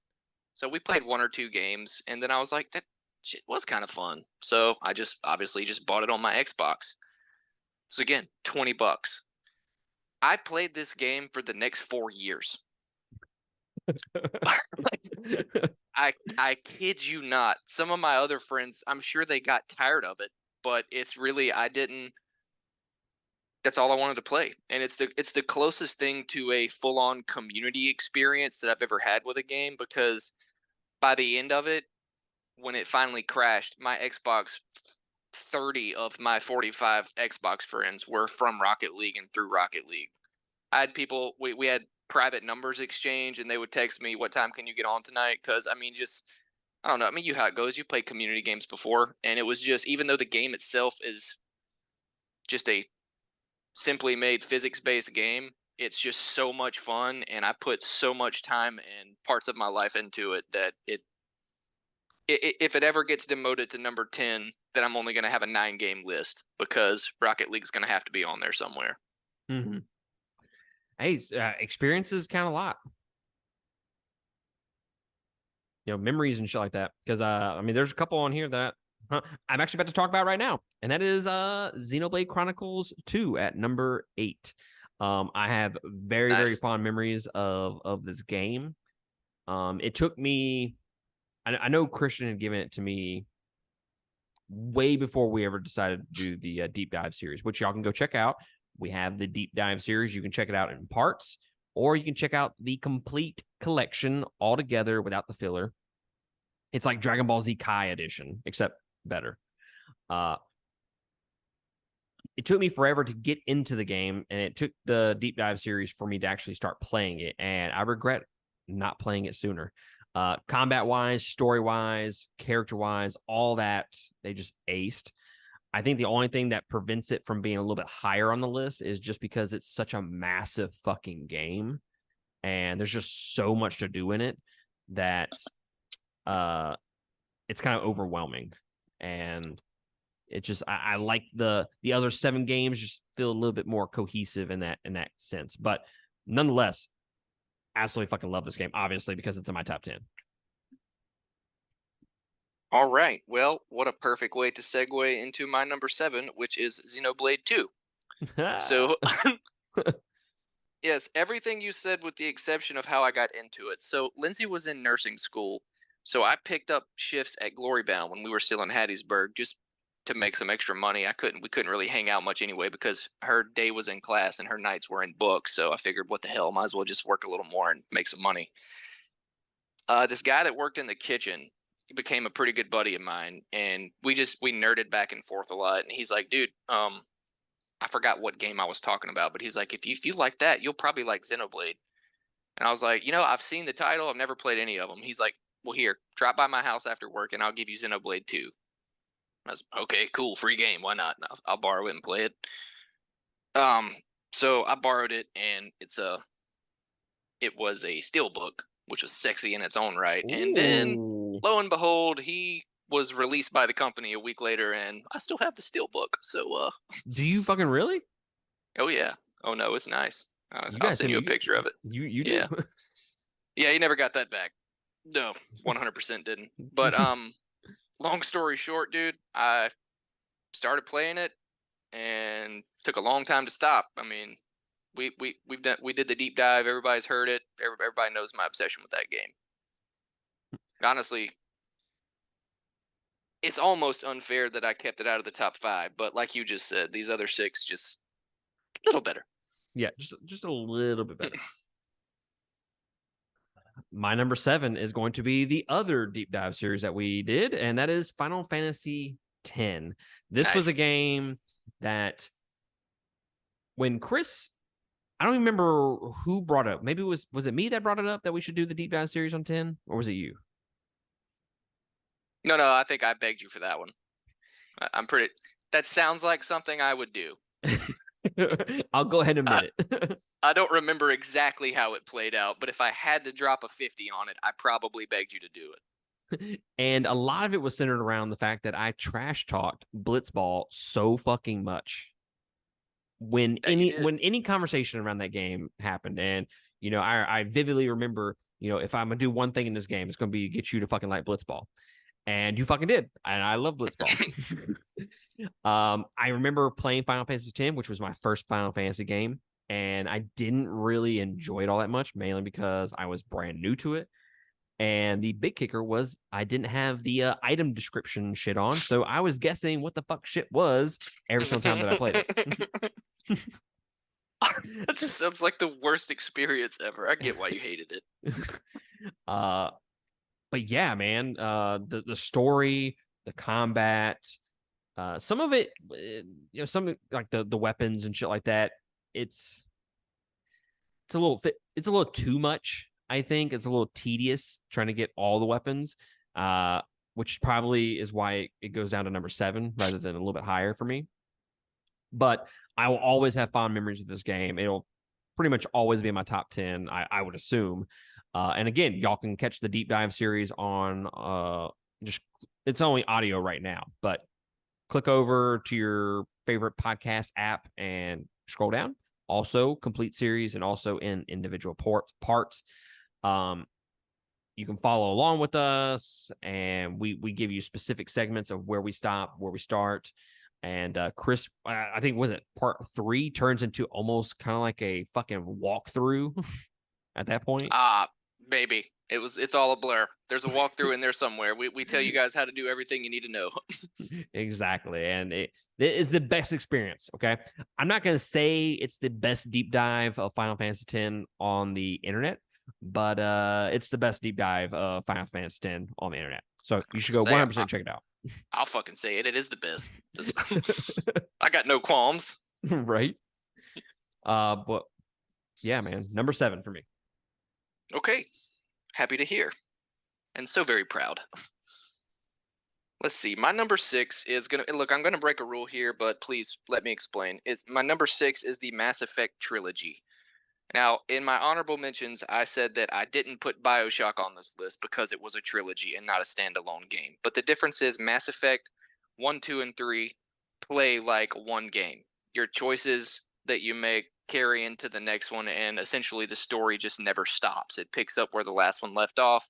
So we played 1 or 2 games, and then I was like, "That shit was kind of fun." So I just obviously just bought it on my Xbox. So again, $20. I played this game for the next 4 years. I kid you not. Some of my other friends, I'm sure they got tired of it, but it's really I didn't. That's all I wanted to play, and it's the closest thing to a full on community experience that I've ever had with a game. Because by the end of it, when it finally crashed, my Xbox 30 of my 45 Xbox friends were from Rocket League and through Rocket League. I had people, we had private numbers exchange, and they would text me, what time can you get on tonight? Because, I mean, just, I don't know. I mean, you how it goes. You played community games before, and it was just, even though the game itself is just a simply made physics-based game, it's just so much fun, and I put so much time and parts of my life into it that if it ever gets demoted to number 10, then I'm only going to have a 9-game list because Rocket League's going to have to be on there somewhere. Mm-hmm. Hey, experiences count a lot. You know, memories and shit like that. Because I mean, there's a couple on here that I'm actually about to talk about right now, and that is Xenoblade Chronicles 2 at number 8. I have very fond memories of this game. It took me. I know Christian had given it to me way before we ever decided to do the deep dive series, which y'all can go check out. We have the deep dive series. You can check it out in parts, or you can check out the complete collection all together without the filler. It's like Dragon Ball Z Kai edition, except better. It took me forever to get into the game, and it took the deep dive series for me to actually start playing it, and I regret not playing it sooner. Combat wise, story wise, character wise, all that, they just aced. I think the only thing that prevents it from being a little bit higher on the list is just because it's such a massive fucking game, and there's just so much to do in it that it's kind of overwhelming. And it just, I like the other 7 games just feel a little bit more cohesive in that sense. But nonetheless, absolutely fucking love this game, obviously, because it's in my top 10. All right. Well, what a perfect way to segue into my number 7, which is Xenoblade 2. So, yes, everything you said with the exception of how I got into it. So, Lindsay was in nursing school. So, I picked up shifts at Glorybound when we were still in Hattiesburg just to make some extra money. We couldn't really hang out much anyway because her day was in class and her nights were in books. So, I figured, what the hell, might as well just work a little more and make some money. This guy that worked in the kitchen became a pretty good buddy of mine, and we nerded back and forth a lot. And he's like, dude, I forgot what game I was talking about, but he's like, if you like that, you'll probably like Xenoblade. And I was like, I've seen the title, I've never played any of them. He's like, well, here, drop by my house after work, and I'll give you Xenoblade 2. I was okay, cool, free game, why not? I'll borrow it and play it. So I borrowed it, and it was a steelbook, which was sexy in its own right. Ooh. And then, lo and behold, he was released by the company a week later, and I still have the steelbook. So, do you fucking really? Oh yeah. Oh no, it's nice. I'll send you a picture of it. You do? Yeah. Yeah, you never got that back. No, 100% didn't. But long story short, dude, I started playing it and took a long time to stop. I mean, we did the deep dive. Everybody's heard it. Everybody knows my obsession with that game. Honestly, it's almost unfair that I kept it out of the top 5, but like you just said, these other 6 just a little better. Yeah, just a little bit better. My number 7 is going to be the other deep dive series that we did, and that is Final Fantasy X. This was a game that when Chris, I don't remember who brought it up. Maybe was it me that brought it up that we should do the deep dive series on 10, or was it you? No, I think I begged you for that one. I'm pretty. That sounds like something I would do. I'll go ahead and admit it. I don't remember exactly how it played out, but if I had to drop a 50 on it, I probably begged you to do it. And a lot of it was centered around the fact that I trash talked Blitzball so fucking much. When any conversation around that game happened, and I vividly remember, if I'm gonna do one thing in this game, it's gonna be get you to fucking like Blitzball. And you fucking did. And I love Blitzball. I remember playing Final Fantasy X, which was my first Final Fantasy game. And I didn't really enjoy it all that much, mainly because I was brand new to it. And the big kicker was I didn't have the item description shit on. So I was guessing what the fuck shit was every single time that I played it. That just sounds like the worst experience ever. I get why you hated it. but yeah, man, the story, the combat, some of it, some like the weapons and shit like that. It's it's a little too much. I think it's a little tedious trying to get all the weapons, uh, which probably is why it goes down to number 7 rather than a little bit higher for me. But I will always have fond memories of this game. It'll pretty much always be in my top 10, I would assume. And again, y'all can catch the deep dive series on just it's only audio right now, but click over to your favorite podcast app and scroll down. Also, complete series and also in individual parts. Um, you can follow along with us, and we give you specific segments of where we stop, where we start. And Chris, I think was it part 3 turns into almost kind of like a fucking walkthrough at that point. Maybe it's all a blur. There's a walkthrough in there somewhere. We tell you guys how to do everything you need to know. Exactly, and it is the best experience. Okay, I'm not gonna say it's the best deep dive of Final Fantasy X on the internet, but it's the best deep dive of Final Fantasy X on the internet. So you should go 100% check it out. I'll fucking say it. It is the best. I got no qualms. Right. But yeah, man, number 7 for me. Okay, happy to hear, and so very proud. Let's see. My number 6 is gonna look. I'm gonna break a rule here, but please let me explain. Is my number 6 is the Mass Effect trilogy. Now, in my honorable mentions, I said that I didn't put BioShock on this list because it was a trilogy and not a standalone game. But the difference is Mass Effect 1, 2, and 3 play like one game. Your choices that you make carry into the next one, and essentially the story just never stops. It picks up where the last one left off.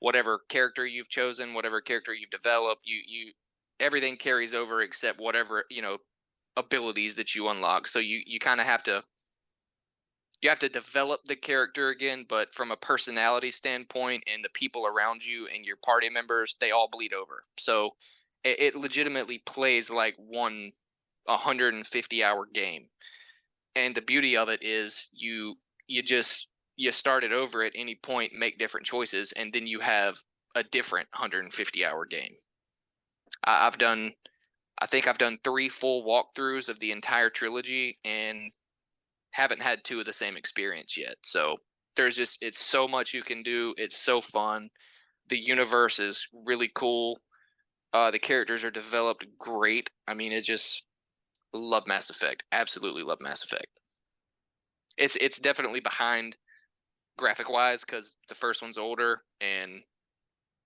Whatever character you've chosen, whatever character you've developed, you everything carries over except whatever, abilities that you unlock. So you kind of have to develop the character again, but from a personality standpoint and the people around you and your party members, they all bleed over. So it legitimately plays like one 150-hour game. And the beauty of it is you start it over at any point, make different choices, and then you have a different 150-hour game. I think I've done 3 full walkthroughs of the entire trilogy, and haven't had 2 of the same experience yet. So it's so much you can do. It's so fun. The universe is really cool. The characters are developed great. I mean, love Mass Effect. Absolutely love Mass Effect. It's definitely behind graphic wise because the first one's older, and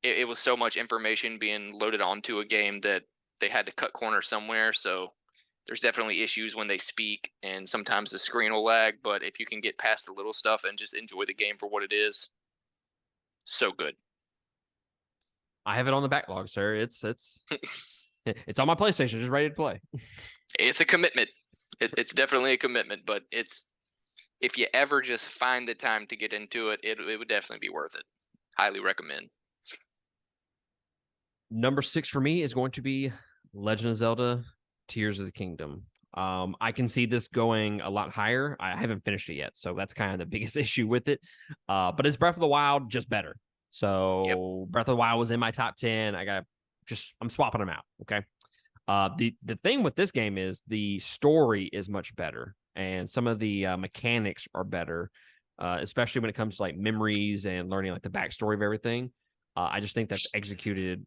it was so much information being loaded onto a game that they had to cut corners somewhere. So there's definitely issues when they speak, and sometimes the screen will lag. But if you can get past the little stuff and just enjoy the game for what it is, so good. I have it on the backlog, sir. It's it's on my PlayStation, just ready to play. It's a commitment. It's definitely a commitment, but if you ever just find the time to get into it, it would definitely be worth it. Highly recommend. Number 6 for me is going to be Legend of Zelda Tears of the Kingdom. I can see this going a lot higher. I haven't finished it yet, so that's kind of the biggest issue with it. But it's Breath of the Wild, just better. So Breath of the Wild was in my top 10. I'm swapping them out. Okay. The thing with this game is the story is much better, and some of the mechanics are better, especially when it comes to like memories and learning like the backstory of everything. I just think that's executed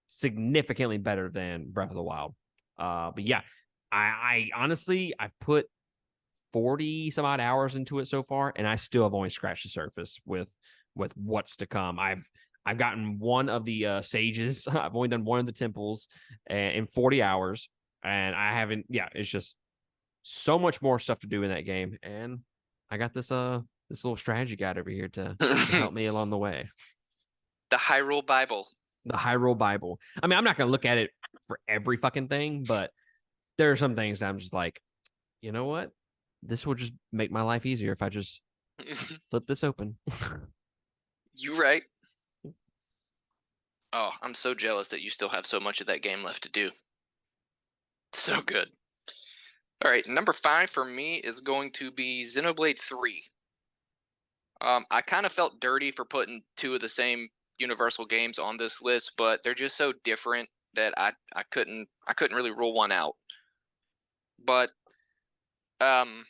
significantly better than Breath of the Wild. But yeah, I honestly I've put 40 some odd hours into it so far, and I still have only scratched the surface with what's to come. I've gotten one of the sages. I've only done one of the temples in 40 hours, and I haven't. Yeah, it's just so much more stuff to do in that game, and I got this little strategy guide over here to help me along the way. The Hyrule Bible. The Hyrule Bible. I mean, I'm not gonna look at it for every fucking thing, but there are some things that I'm just like, you know what? This will just make my life easier if I just flip this open. You right. Oh, I'm so jealous that you still have so much of that game left to do. So good. All right, number 5 for me is going to be Xenoblade 3. I kind of felt dirty for putting 2 of the same universal games on this list, but they're just so different that I couldn't really rule one out. But um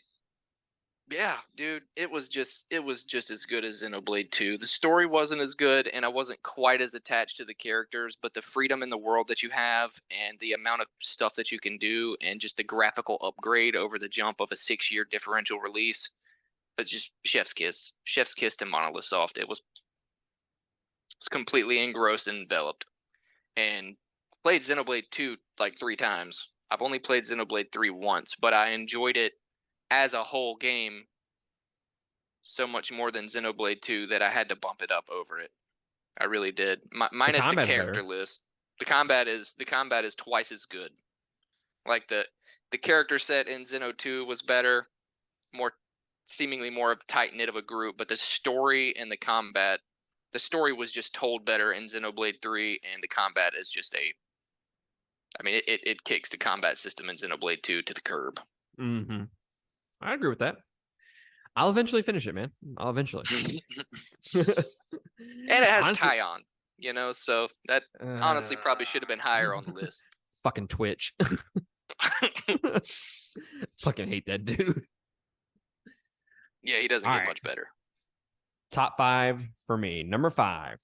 yeah, dude, it was just as good as Xenoblade 2. The story wasn't as good and I wasn't quite as attached to the characters, but the freedom in the world that you have and the amount of stuff that you can do and just the graphical upgrade over the jump of a 6-year differential release, it's just chef's kiss. Chef's kiss to Monolith Soft. It's completely engrossed and enveloped. And played Xenoblade 2 like 3 times. I've only played Xenoblade 3 once, but I enjoyed it as a whole game so much more than Xenoblade 2 that I had to bump it up over it. I really did. Minus the character list. The combat is twice as good. Like the character set in Xeno 2 was better, seemingly more of tight knit of a group, but the story and the story was just told better in Xenoblade 3, and the combat is just it kicks the combat system in Xenoblade 2 to the curb. Mm-hmm. I agree with that. I'll eventually finish it, man. I'll eventually. And it has Tyon, so that honestly probably should have been higher on the list. Fucking Twitch. Fucking hate that dude. Yeah, he doesn't get much better. Top 5 for me. Number 5.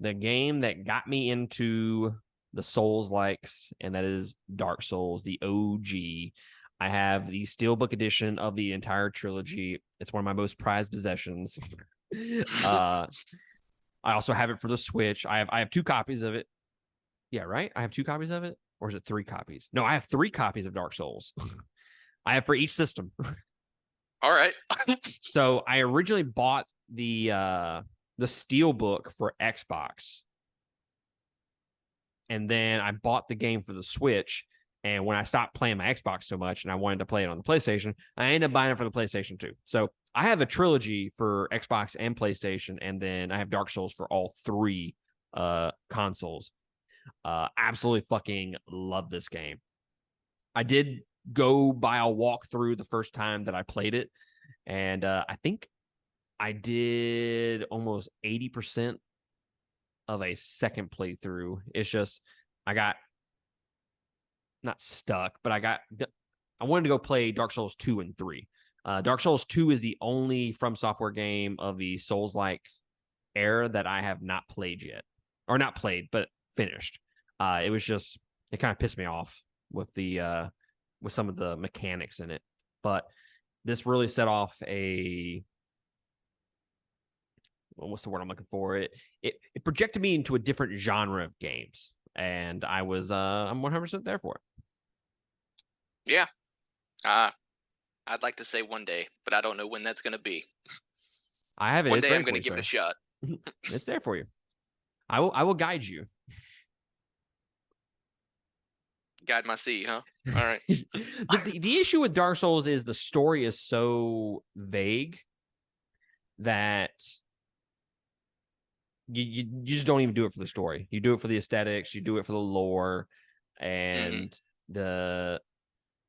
The game that got me into the Souls likes, and that is Dark Souls, the OG. I have the Steelbook edition of the entire trilogy. It's one of my most prized possessions. I also have it for the Switch. I have 2 copies of it. Yeah, right? I have 2 copies of it? Or is it 3 copies? No, I have 3 copies of Dark Souls. I have for each system. All right. So I originally bought the Steelbook for Xbox. And then I bought the game for the Switch. And when I stopped playing my Xbox so much and I wanted to play it on the PlayStation, I ended up buying it for the PlayStation 2. So I have a trilogy for Xbox and PlayStation, and then I have Dark Souls for all 3 consoles. Absolutely fucking love this game. I did go by a walkthrough the first time that I played it, and I think I did almost 80% of a second playthrough. It's just I got not stuck, but I wanted to go play Dark Souls 2 and 3. Dark Souls 2 is the only From Software game of the Souls-like era that I have not played yet. Or not played, but finished. It kind of pissed me off with with some of the mechanics in it. But this really set off what's the word I'm looking for? It projected me into a different genre of games. And I'm 100% there for it. Yeah. I'd like to say one day, but I don't know when that's going to be. I have it. One day I'm going to give it a shot. It's there for you. I will guide you. Guide my sea, huh? All right. The issue with Dark Souls is the story is so vague that you just don't even do it for the story. You do it for the aesthetics. You do it for the lore and the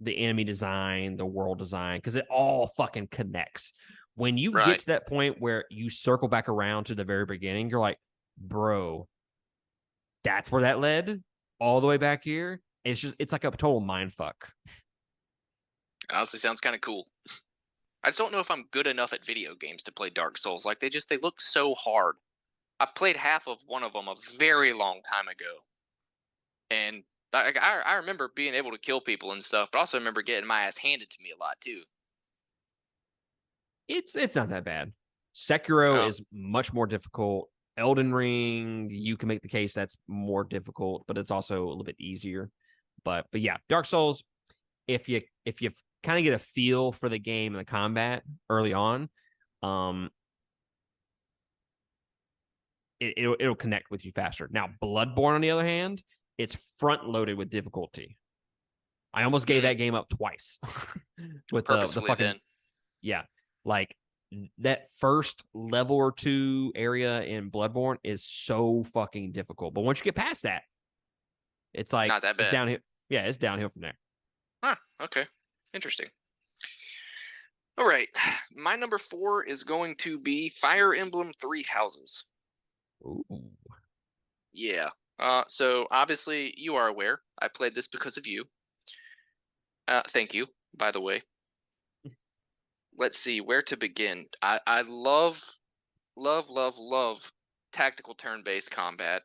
enemy design, the world design, because it all fucking connects. When you get to that point where you circle back around to the very beginning, you're like, bro, that's where that led all the way back here. It's like a total mind fuck. It honestly sounds kind of cool. I just don't know if I'm good enough at video games to play Dark Souls. Like they look so hard. I played half of one of them a very long time ago, and I remember being able to kill people and stuff, but also remember getting my ass handed to me a lot too. It's not that bad. Sekiro is much more difficult. Elden Ring, you can make the case that's more difficult, but it's also a little bit easier. But yeah, Dark Souls, if you kind of get a feel for the game and the combat early on, it'll connect with you faster. Now, Bloodborne, on the other hand, it's front loaded with difficulty. I almost gave that game up twice with the fucking like that first level or 2 area in Bloodborne is so fucking difficult. But once you get past that, it's like not that bad. It's downhill. Yeah, it's downhill from there. Huh. Okay. Interesting. All right. My number 4 is going to be Fire Emblem 3 Houses. Ooh. Yeah. So obviously you are aware. I played this because of you. Thank you, by the way. Let's see where to begin. I love tactical turn-based combat.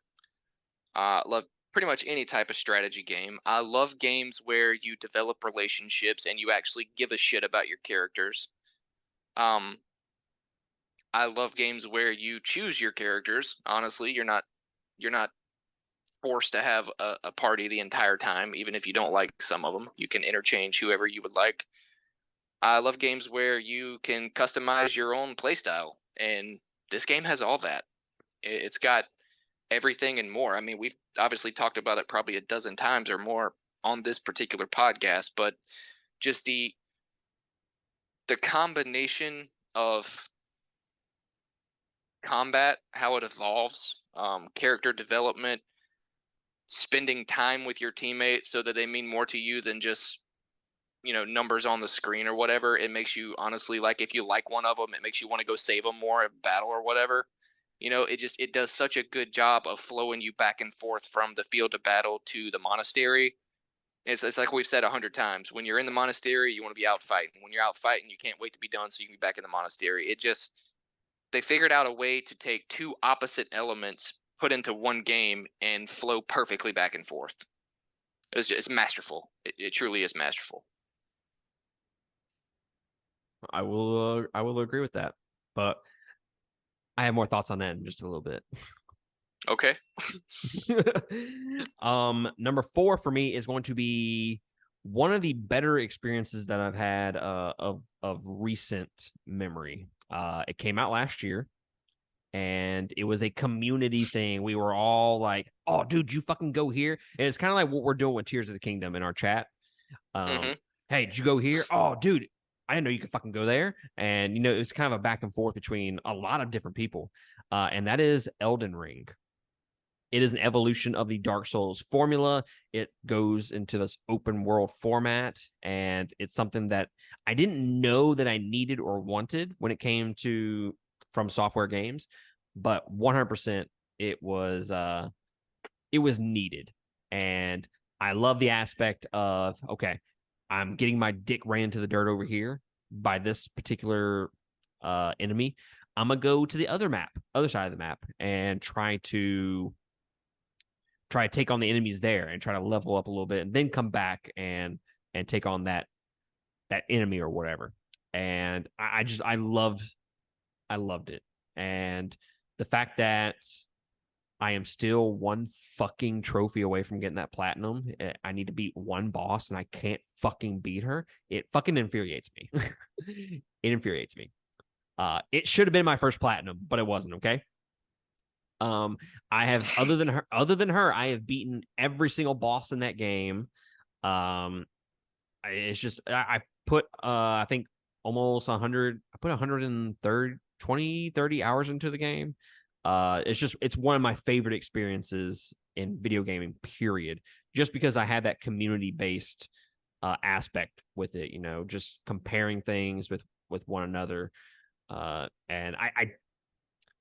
Love pretty much any type of strategy game. I love games where you develop relationships and you actually give a shit about your characters. Um, I love games where you choose your characters. Honestly, you're not forced to have a party the entire time, even if you don't like some of them. You can interchange whoever you would like. I love games where you can customize your own playstyle, and this game has all that. It's got everything and more. I mean, we've obviously talked about it probably a dozen times or more on this particular podcast, but just the combination of combat, how it evolves, character development, spending time with your teammates so that they mean more to you than just numbers on the screen or whatever. It makes you honestly, like, if you like one of them, it makes you want to go save them more in battle or whatever. It does such a good job of flowing you back and forth from the field of battle to the monastery. It's like we've said 100 times. When you're in the monastery, you want to be out fighting. When you're out fighting, you can't wait to be done so you can be back in the monastery. They figured out a way to take two opposite elements, put into one game, and flow perfectly back and forth. It's masterful. It truly is masterful. I will agree with that. But I have more thoughts on that in just a little bit. Okay. Number 4 for me is going to be one of the better experiences that I've had of recent memory. It came out last year, and it was a community thing. We were all like, "Oh, dude, you fucking go here!" And it's kind of like what we're doing with Tears of the Kingdom in our chat. Um, Mm-hmm. Hey, did you go here? Oh, dude, I didn't know you could fucking go there. And it was kind of a back and forth between a lot of different people. And that is Elden Ring. It is an evolution of the Dark Souls formula. It goes into this open world format, and it's something that I didn't know that I needed or wanted when it came to From Software games, but 100% it was it was needed. And I love the aspect of, okay, I'm getting my dick ran into the dirt over here by this particular enemy. I'm gonna go to the other side of the map, and try to take on the enemies there and try to level up a little bit, and then come back and take on that enemy or whatever. And I loved it. And the fact that I am still one fucking trophy away from getting that platinum. I need to beat one boss and I can't fucking beat her. It fucking infuriates me. It infuriates me. It should have been my first platinum, but it wasn't, okay? I have other than her, I have beaten every single boss in that game. Um, it's just I put I think almost 100. I put 130, 20, 30 hours into the game. It's one of my favorite experiences in video gaming. Period. Just because I had that community based aspect with it. Just comparing things with one another. And I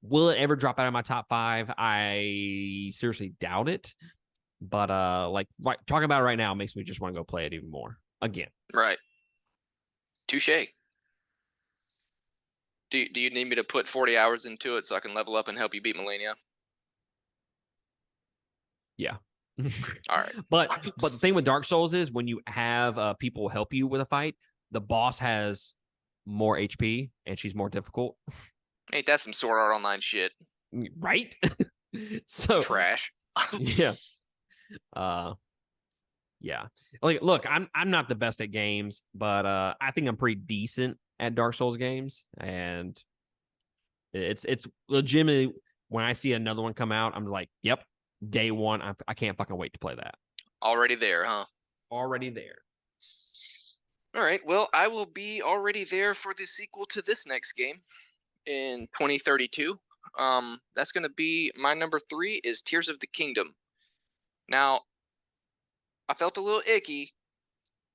will it ever drop out of my top 5? I seriously doubt it. But talking about it right now makes me just want to go play it even more again. Right. Touche. Do you need me to put 40 hours into it so I can level up and help you beat Melania? Yeah. All right. But the thing with Dark Souls is when you have people help you with a fight, the boss has more HP and she's more difficult. Ain't that some Sword Art Online shit? Right? So Trash. yeah. Uh yeah. Like look, I'm not the best at games, but I think I'm pretty decent at Dark Souls games. And it's legitimately when I see another one come out, I'm like, yep, day one. I can't fucking wait to play that. Already there, huh? Already there. All right. Well, I will be already there for the sequel to this next game in 2032. That's going to be my number 3 is Tears of the Kingdom. Now, I felt a little icky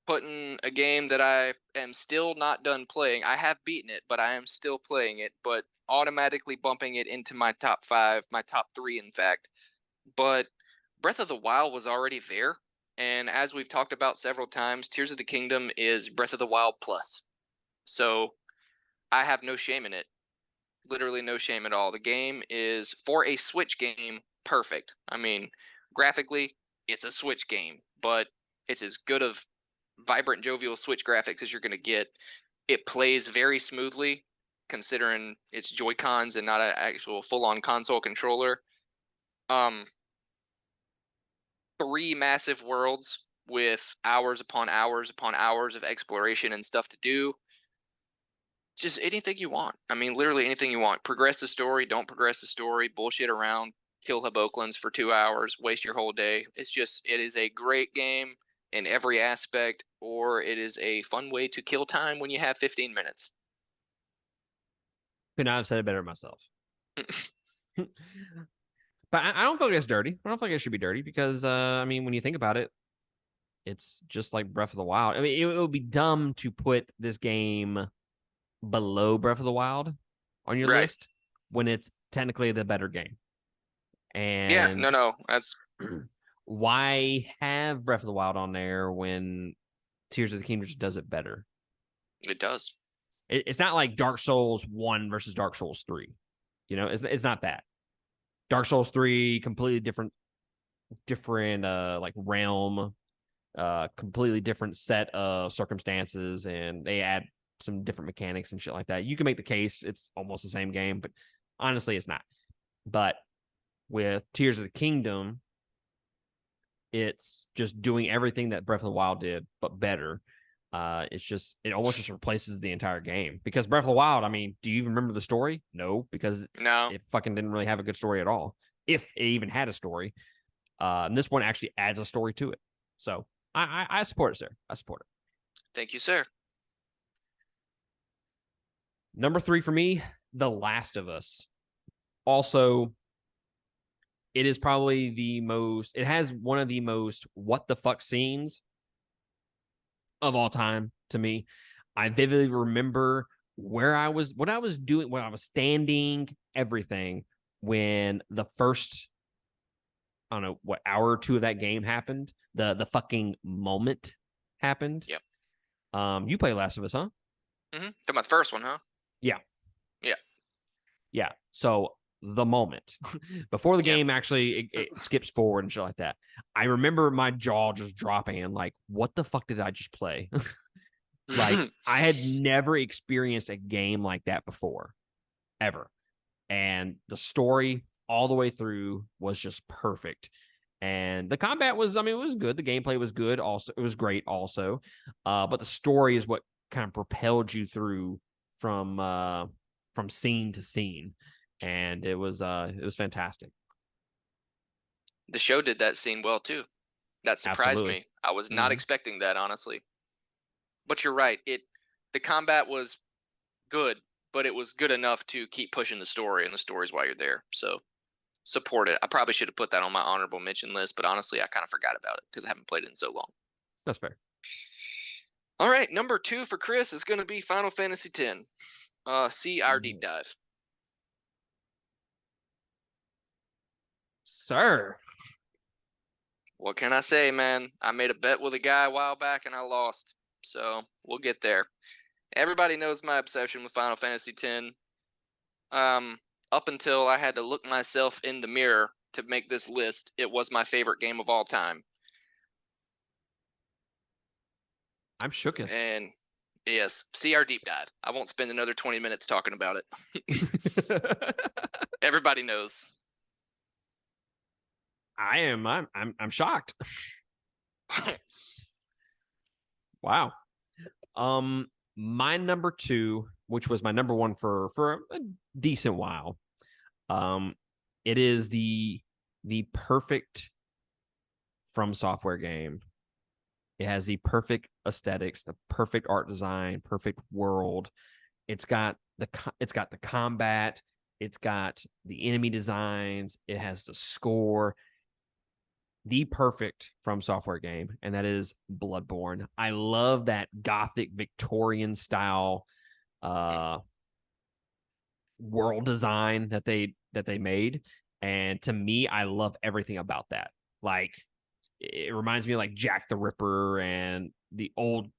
putting a game that I am still not done playing. I have beaten it, but I am still playing it. But automatically bumping it into my top 5, my top 3, in fact. But Breath of the Wild was already there. And as we've talked about several times, Tears of the Kingdom is Breath of the Wild plus. So I have no shame in it. Literally no shame at all. The game is, for a Switch game, perfect. I mean, graphically, it's a Switch game, but it's as good of vibrant, jovial Switch graphics as you're going to get. It plays very smoothly, considering it's Joy-Cons and not an actual full-on console controller. 3 massive worlds with hours upon hours upon hours of exploration and stuff to do. Just anything you want. I mean, literally anything you want. Progress the story, don't progress the story, bullshit around, kill Hoboklins for 2 hours, waste your whole day. It is a great game in every aspect, or it is a fun way to kill time when you have 15 minutes. Could not have said it better myself. But I don't feel like it's dirty. I don't feel like it should be dirty because, I mean, when you think about it, it's just like Breath of the Wild. I mean, it would be dumb to put this game below Breath of the Wild on your list when it's technically the better game. And yeah, no, that's why have Breath of the Wild on there when Tears of the Kingdom just does it better? It does. It's not like Dark Souls 1 versus Dark Souls 3. You know, it's not that. Dark Souls 3, completely different like realm, completely different set of circumstances, and they add some different mechanics and shit like that. You can make the case it's almost the same game, but honestly, it's not. But with Tears of the Kingdom, it's just doing everything that Breath of the Wild did, but better. It almost just replaces the entire game. Because Breath of the Wild, I mean, do you even remember the story? No, because it fucking didn't really have a good story at all, if it even had a story. And this one actually adds a story to it. So I support it, sir. I support it. Thank you, sir. Number 3 for me, The Last of Us. Also, it is probably it has one of the most what the fuck scenes of all time to me. I vividly remember what I was doing, when I was standing, everything, when the first, I don't know, what hour or 2 of that game happened. The fucking moment happened. Yep. You play Last of Us, huh? Mm-hmm. To my first one, huh? Yeah. Yeah. Yeah. So the moment before the game actually it skips forward and shit like that, I remember my jaw just dropping and like, what the fuck did I just play? Like, I had never experienced a game like that before, ever. And the story all the way through was just perfect. And the combat was, I mean, it was good. The gameplay was good. Also, it was great also. But the story is what kind of propelled you through from scene to scene. And it was fantastic. The show did that scene well too. That surprised me. I was not expecting that, honestly. But you're right. The combat was good, but it was good enough to keep pushing the story, and the story's why you're there. So support it. I probably should have put that on my honorable mention list, but honestly, I kind of forgot about it because I haven't played it in so long. That's fair. All right, number 2 for Chris is going to be Final Fantasy X. See our deep dive. Sir. What can I say, man? I made a bet with a guy a while back and I lost. So we'll get there. Everybody knows my obsession with Final Fantasy X. Up until I had to look myself in the mirror to make this list, it was my favorite game of all time. I'm shooketh. And yes, see our deep dive. I won't spend another 20 minutes talking about it. Everybody knows. I'm shocked. Wow. My number 2, which was my number 1 for a decent while. It is the perfect From Software game. It has the perfect aesthetics, the perfect art design, perfect world. It's got the combat, it's got the enemy designs, it has the score. The perfect From Software game, and that is Bloodborne. I love that gothic Victorian style world design that they made. And to me, I love everything about that. Like, it reminds me of like Jack the Ripper and the old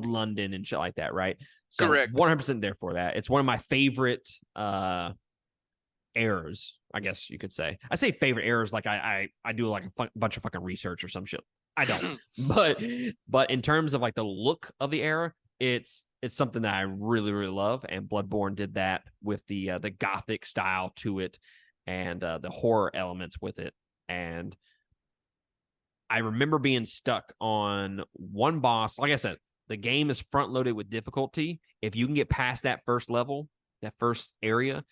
London and shit like that, right? So Correct. 100% there for that. It's one of my favorite errors, I guess you could say. I say favorite errors like I do like a bunch of fucking research or some shit. I don't. but in terms of like the look of the era, it's something that I really really love, and Bloodborne did that with the gothic style to it, and the horror elements with it. And I remember being stuck on one boss. Like I said, the game is front loaded with difficulty. If you can get past that first level, that first area,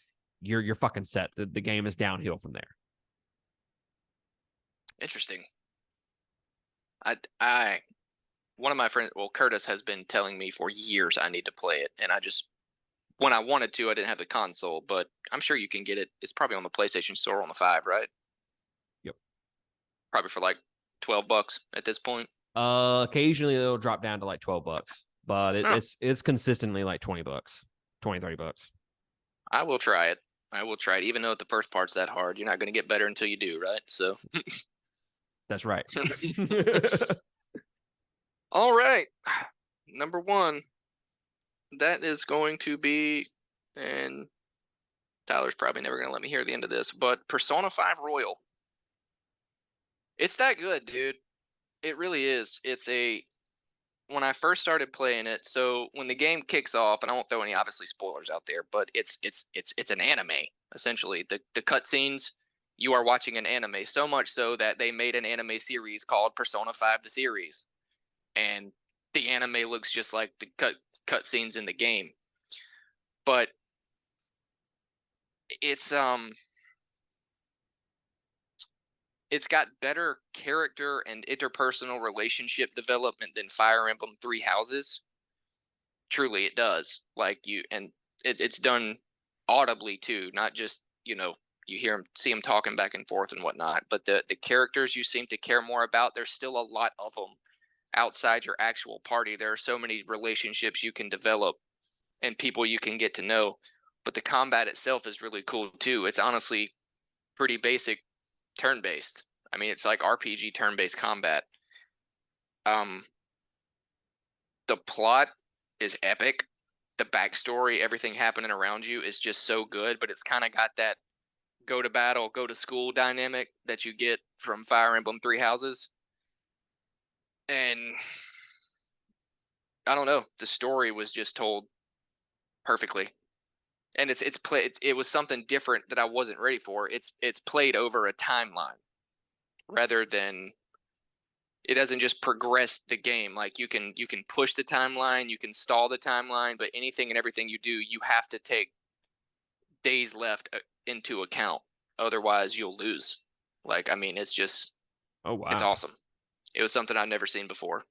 you're fucking set. The game is downhill from there. Interesting. I one of my friends, well, Curtis has been telling me for years I need to play it, and I just when I wanted to, I didn't have the console, but I'm sure you can get it. It's probably on the PlayStation Store on the 5, right? Yep. Probably for like $12 at this point. Occasionally it'll drop down to like $12, but Oh, it's consistently like $20, 20, $30. I will try it. I will try it, even though the first part's that hard. You're not going to get better until you do, right? So, That's right. all right. Number one, that is going to be, and Tyler's probably never going to let me hear the end of this, but Persona 5 Royal. It's that good, dude. It really is. When I first started playing it, so when the game kicks off, and I won't throw any obviously spoilers out there, but it's an anime essentially. The cutscenes, you are watching an anime, so much so that they made an anime series called Persona 5 the series, and the anime looks just like the cutscenes in the game, but it's it's got better character and interpersonal relationship development than Fire Emblem Three Houses. Truly, it does. Like it's done audibly too, not just you hear him, see him talking back and forth and whatnot. But the characters you seem to care more about. There's still a lot of them outside your actual party. There are so many relationships you can develop and people you can get to know. But the combat itself is really cool too. It's honestly pretty basic turn based. I mean, it's like RPG turn based combat. Um, the plot is epic. The backstory, everything happening around you is just so good, but it's kind of got that go to battle, go to school dynamic that you get from Fire Emblem Three Houses. And I don't know, the story was just told perfectly. And it was something different that I wasn't ready for. It's played over a timeline rather than it doesn't just progress the game. Like you can push the timeline, you can stall the timeline, but anything and everything you do, you have to take days left into account. Otherwise, you'll lose. Like, I mean, it's Oh wow. it's awesome. It was something I've never seen before.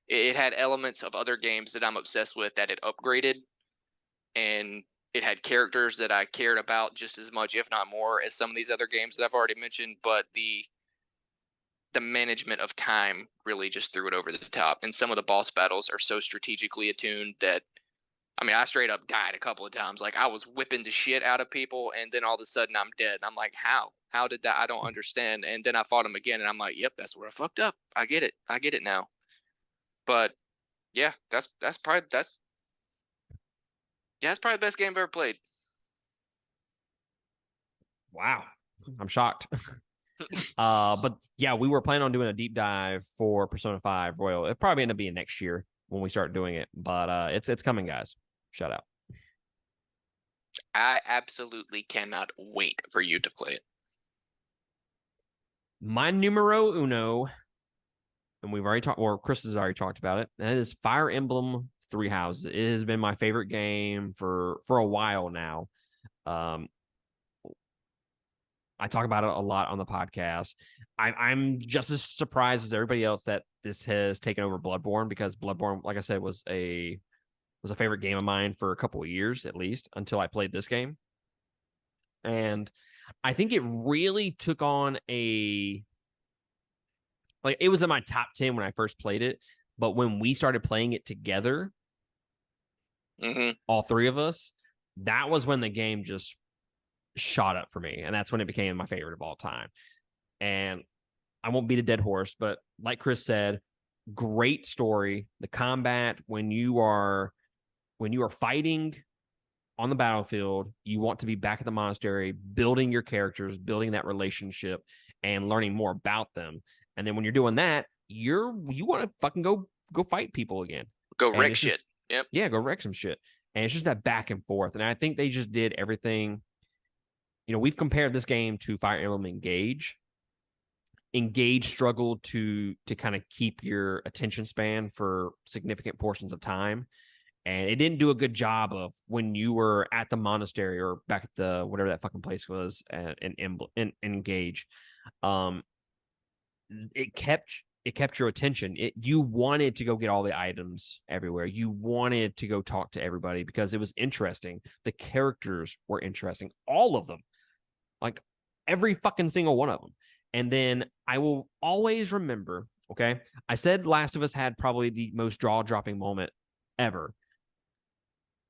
It had elements of other games that I'm obsessed with that it upgraded, and it had characters that I cared about just as much, if not more, as some of these other games that I've already mentioned. But the management of time really just threw it over the top. And some of the boss battles are so strategically attuned that, I mean, I straight up died a couple of times. Like I was whipping the shit out of people, and then all of a sudden I'm dead. And I'm like, how? How did that? I don't understand. And then I fought him again, and I'm like, yep, that's where I fucked up. I get it. I get it now. But yeah, that's probably that's probably the best game I've ever played. Wow. I'm shocked. But yeah, we were planning on doing a deep dive for Persona 5 Royal. It probably end up being next year when we start doing it, but it's coming, guys. Shout out. I absolutely cannot wait for you to play it. My numero uno, and we've already talked, or Chris has already talked about it, and it is Fire Emblem Three Houses. It has been my favorite game for a while now. I talk about it a lot on the podcast. I'm just as surprised as everybody else that this has taken over Bloodborne, because Bloodborne, like I said, was a favorite game of mine for a couple of years at least until I played this game. And I think it really took on it was in my top 10 when I first played it, but when we started playing it together, Mm-hmm. all three of us, that was when the game just shot up for me, and that's when it became my favorite of all time. And I won't beat a dead horse, but like Chris said, great story. The combat when you are fighting on the battlefield, you want to be back at the monastery, building your characters, building that relationship, and learning more about them. And then when you're doing that, you want to fucking go fight people again. Go and wreck shit. Just, yep. Yeah, go wreck some shit. And it's just that back and forth. And I think they just did everything. We've compared this game to Fire Emblem Engage. Engage struggled to kind of keep your attention span for significant portions of time, and it didn't do a good job of when you were at the monastery or back at the whatever that fucking place was in Engage. It kept your attention. You wanted to go get all the items everywhere. You wanted to go talk to everybody because it was interesting. The characters were interesting, all of them, like every fucking single one of them. And then I will always remember, okay, I said Last of Us had probably the most jaw-dropping moment ever.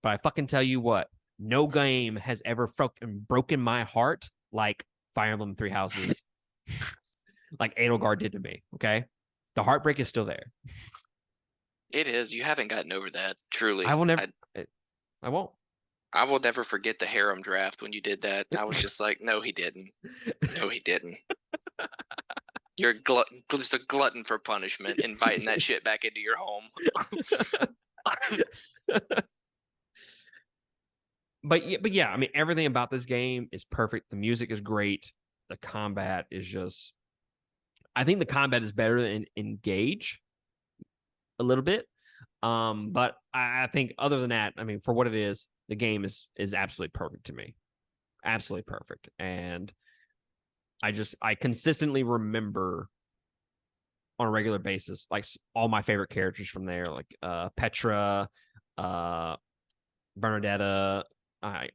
But I fucking tell you what, no game has ever broken my heart like Fire Emblem Three Houses, like Edelgard did to me, okay? The heartbreak is still there. It is. You haven't gotten over that, truly. I will never... I won't. I will never forget the harem draft when you did that. I was just like, no, he didn't. No, he didn't. You're just a glutton for punishment, inviting that shit back into your home. But yeah, I mean, everything about this game is perfect. The music is great. The combat is just... I think the combat is better than Engage a little bit. But I think other than that, I mean, for what it is, the game is absolutely perfect to me. Absolutely perfect. And I consistently remember on a regular basis, like all my favorite characters from there, like Petra, Bernadetta,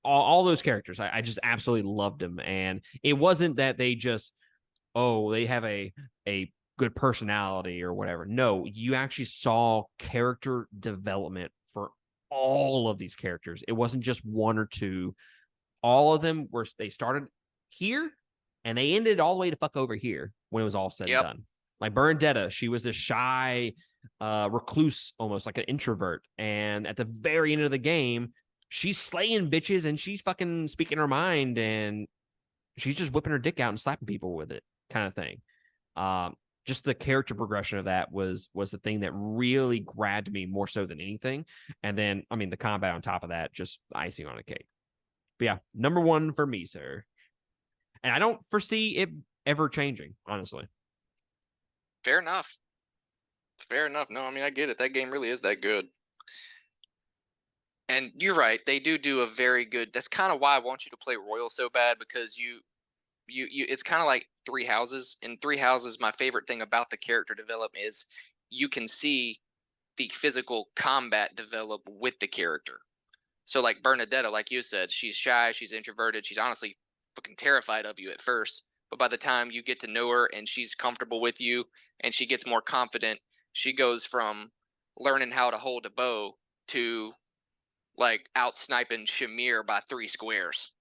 all those characters. I just absolutely loved them. And it wasn't that they just, they have a good personality or whatever. No, you actually saw character development for all of these characters. It wasn't just one or two. All of them they started here and they ended all the way to fuck over here when it was all said and done. Like Bernadetta, she was this shy recluse, almost like an introvert. And at the very end of the game, she's slaying bitches and she's fucking speaking her mind and she's just whipping her dick out and slapping people with it, kind of thing. Just the character progression of that was the thing that really grabbed me more so than anything. And then, I mean, the combat on top of that, just icing on a cake. But yeah, number one for me, sir. And I don't foresee it ever changing, honestly. Fair enough. Fair enough. No, I mean, I get it. That game really is that good. And you're right. They do a very good... That's kind of why I want you to play Royal so bad, because you it's kind of like Three Houses. In Three Houses, my favorite thing about the character development is you can see the physical combat develop with the character. So like Bernadetta, like you said, she's shy, she's introverted, she's honestly fucking terrified of you at first. But by the time you get to know her and she's comfortable with you and she gets more confident, she goes from learning how to hold a bow to like out sniping Shamir by 3 squares.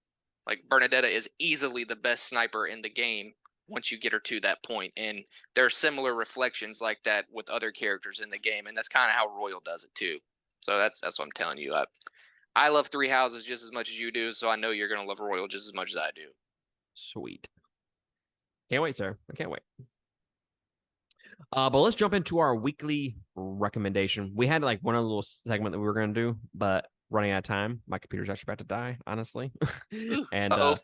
Like Bernadetta is easily the best sniper in the game once you get her to that point. And there are similar reflections like that with other characters in the game, and that's kind of how Royal does it too. So that's what I'm telling you. I love Three Houses just as much as you do, so I know you're gonna love Royal just as much as I do. Sweet. Can't wait, sir. I can't wait. But let's jump into our weekly recommendation. We had like one other little segment that we were gonna do, but running out of time. My computer's actually about to die, honestly. And so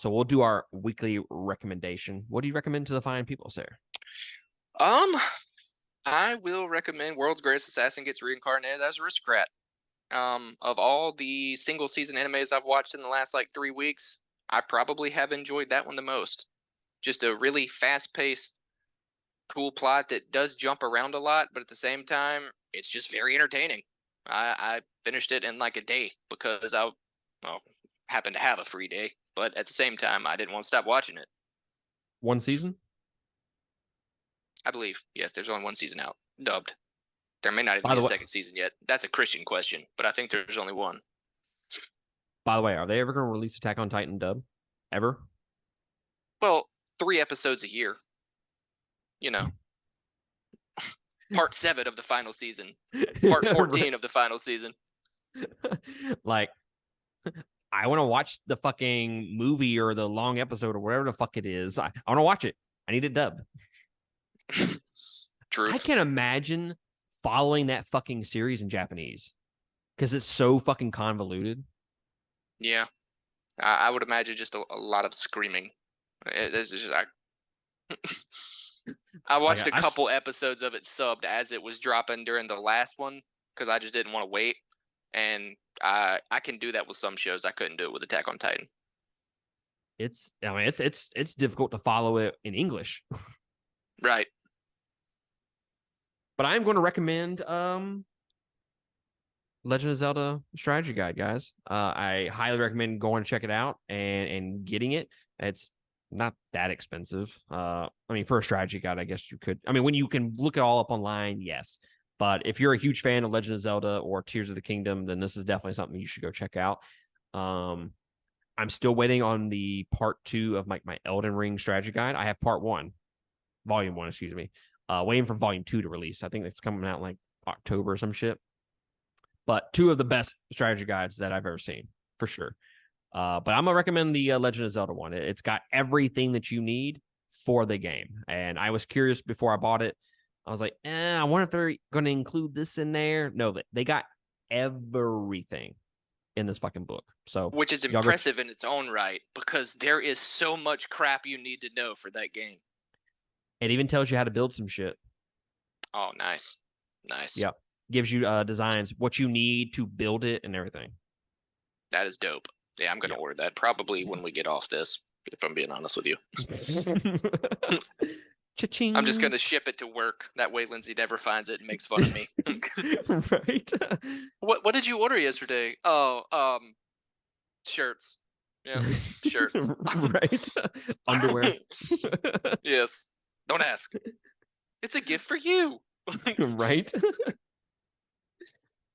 we'll do our weekly recommendation. What do you recommend to the fine people, sir? I will recommend World's Greatest Assassin Gets Reincarnated as Aristocrat. Of all the single season animes I've watched in the last like 3 weeks, I probably have enjoyed that one the most. Just a really fast paced, cool plot that does jump around a lot, but at the same time, it's just very entertaining. I finished it in like a day because I happened to have a free day, but at the same time, I didn't want to stop watching it. One season? I believe. Yes, there's only one season out, dubbed. There may not even be a second season yet. That's a Christian question, but I think there's only one. By the way, are they ever going to release Attack on Titan dub? Ever? Well, 3 episodes a year. You know, part 7 of the final season, part 14 of the final season. Like, I want to watch the fucking movie or the long episode or whatever the fuck it is. I want to watch it. I need it dubbed. Truth. I can't imagine following that fucking series in Japanese because it's so fucking convoluted. Yeah, I would imagine just a lot of screaming. It's just I watched a couple episodes of it subbed as it was dropping during the last one because I just didn't want to wait, and I can do that with some shows. I couldn't do it with Attack on Titan. It's difficult to follow it in English. Right. But I'm going to recommend Legend of Zelda Strategy Guide, guys. I highly recommend going to check it out and getting it. It's not that expensive. I mean, for a strategy guide, I guess you could. I mean, when you can look it all up online, yes. But if you're a huge fan of Legend of Zelda or Tears of the Kingdom, then this is definitely something you should go check out. I'm still waiting on the part 2 of my Elden Ring strategy guide. I have part 1, volume 1, excuse me. Waiting for volume 2 to release. I think it's coming out like October or some shit. But 2 of the best strategy guides that I've ever seen, for sure. But I'm gonna recommend the Legend of Zelda one. It's got everything that you need for the game. And I was curious before I bought it. I was like, I wonder if they're going to include this in there. No, they got everything in this fucking book. So, which is impressive in its own right because there is so much crap you need to know for that game. It even tells you how to build some shit. Oh, nice. Yep. Gives you designs, what you need to build it and everything. That is dope. Yeah, I'm going to order that probably when we get off this, if I'm being honest with you. Cha-ching. I'm just going to ship it to work. That way Lindsay never finds it and makes fun of me. Right. What did you order yesterday? Oh, shirts. Yeah, shirts. Right. Underwear. Yes. Don't ask. It's a gift for you. Right.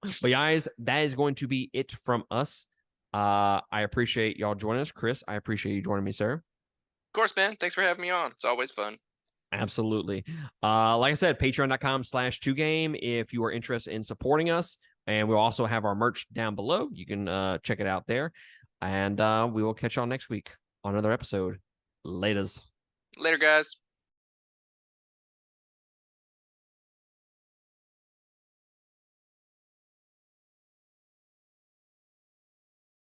But guys, that is going to be it from us. I appreciate y'all joining us. Chris, I appreciate you joining me, sir. Of course, man. Thanks for having me on. It's always fun. Absolutely. Like I said, patreon.com/2game if you are interested in supporting us. And we'll also have our merch down below. You can check it out there. And we will catch y'all next week on another episode. Laters. Later, guys.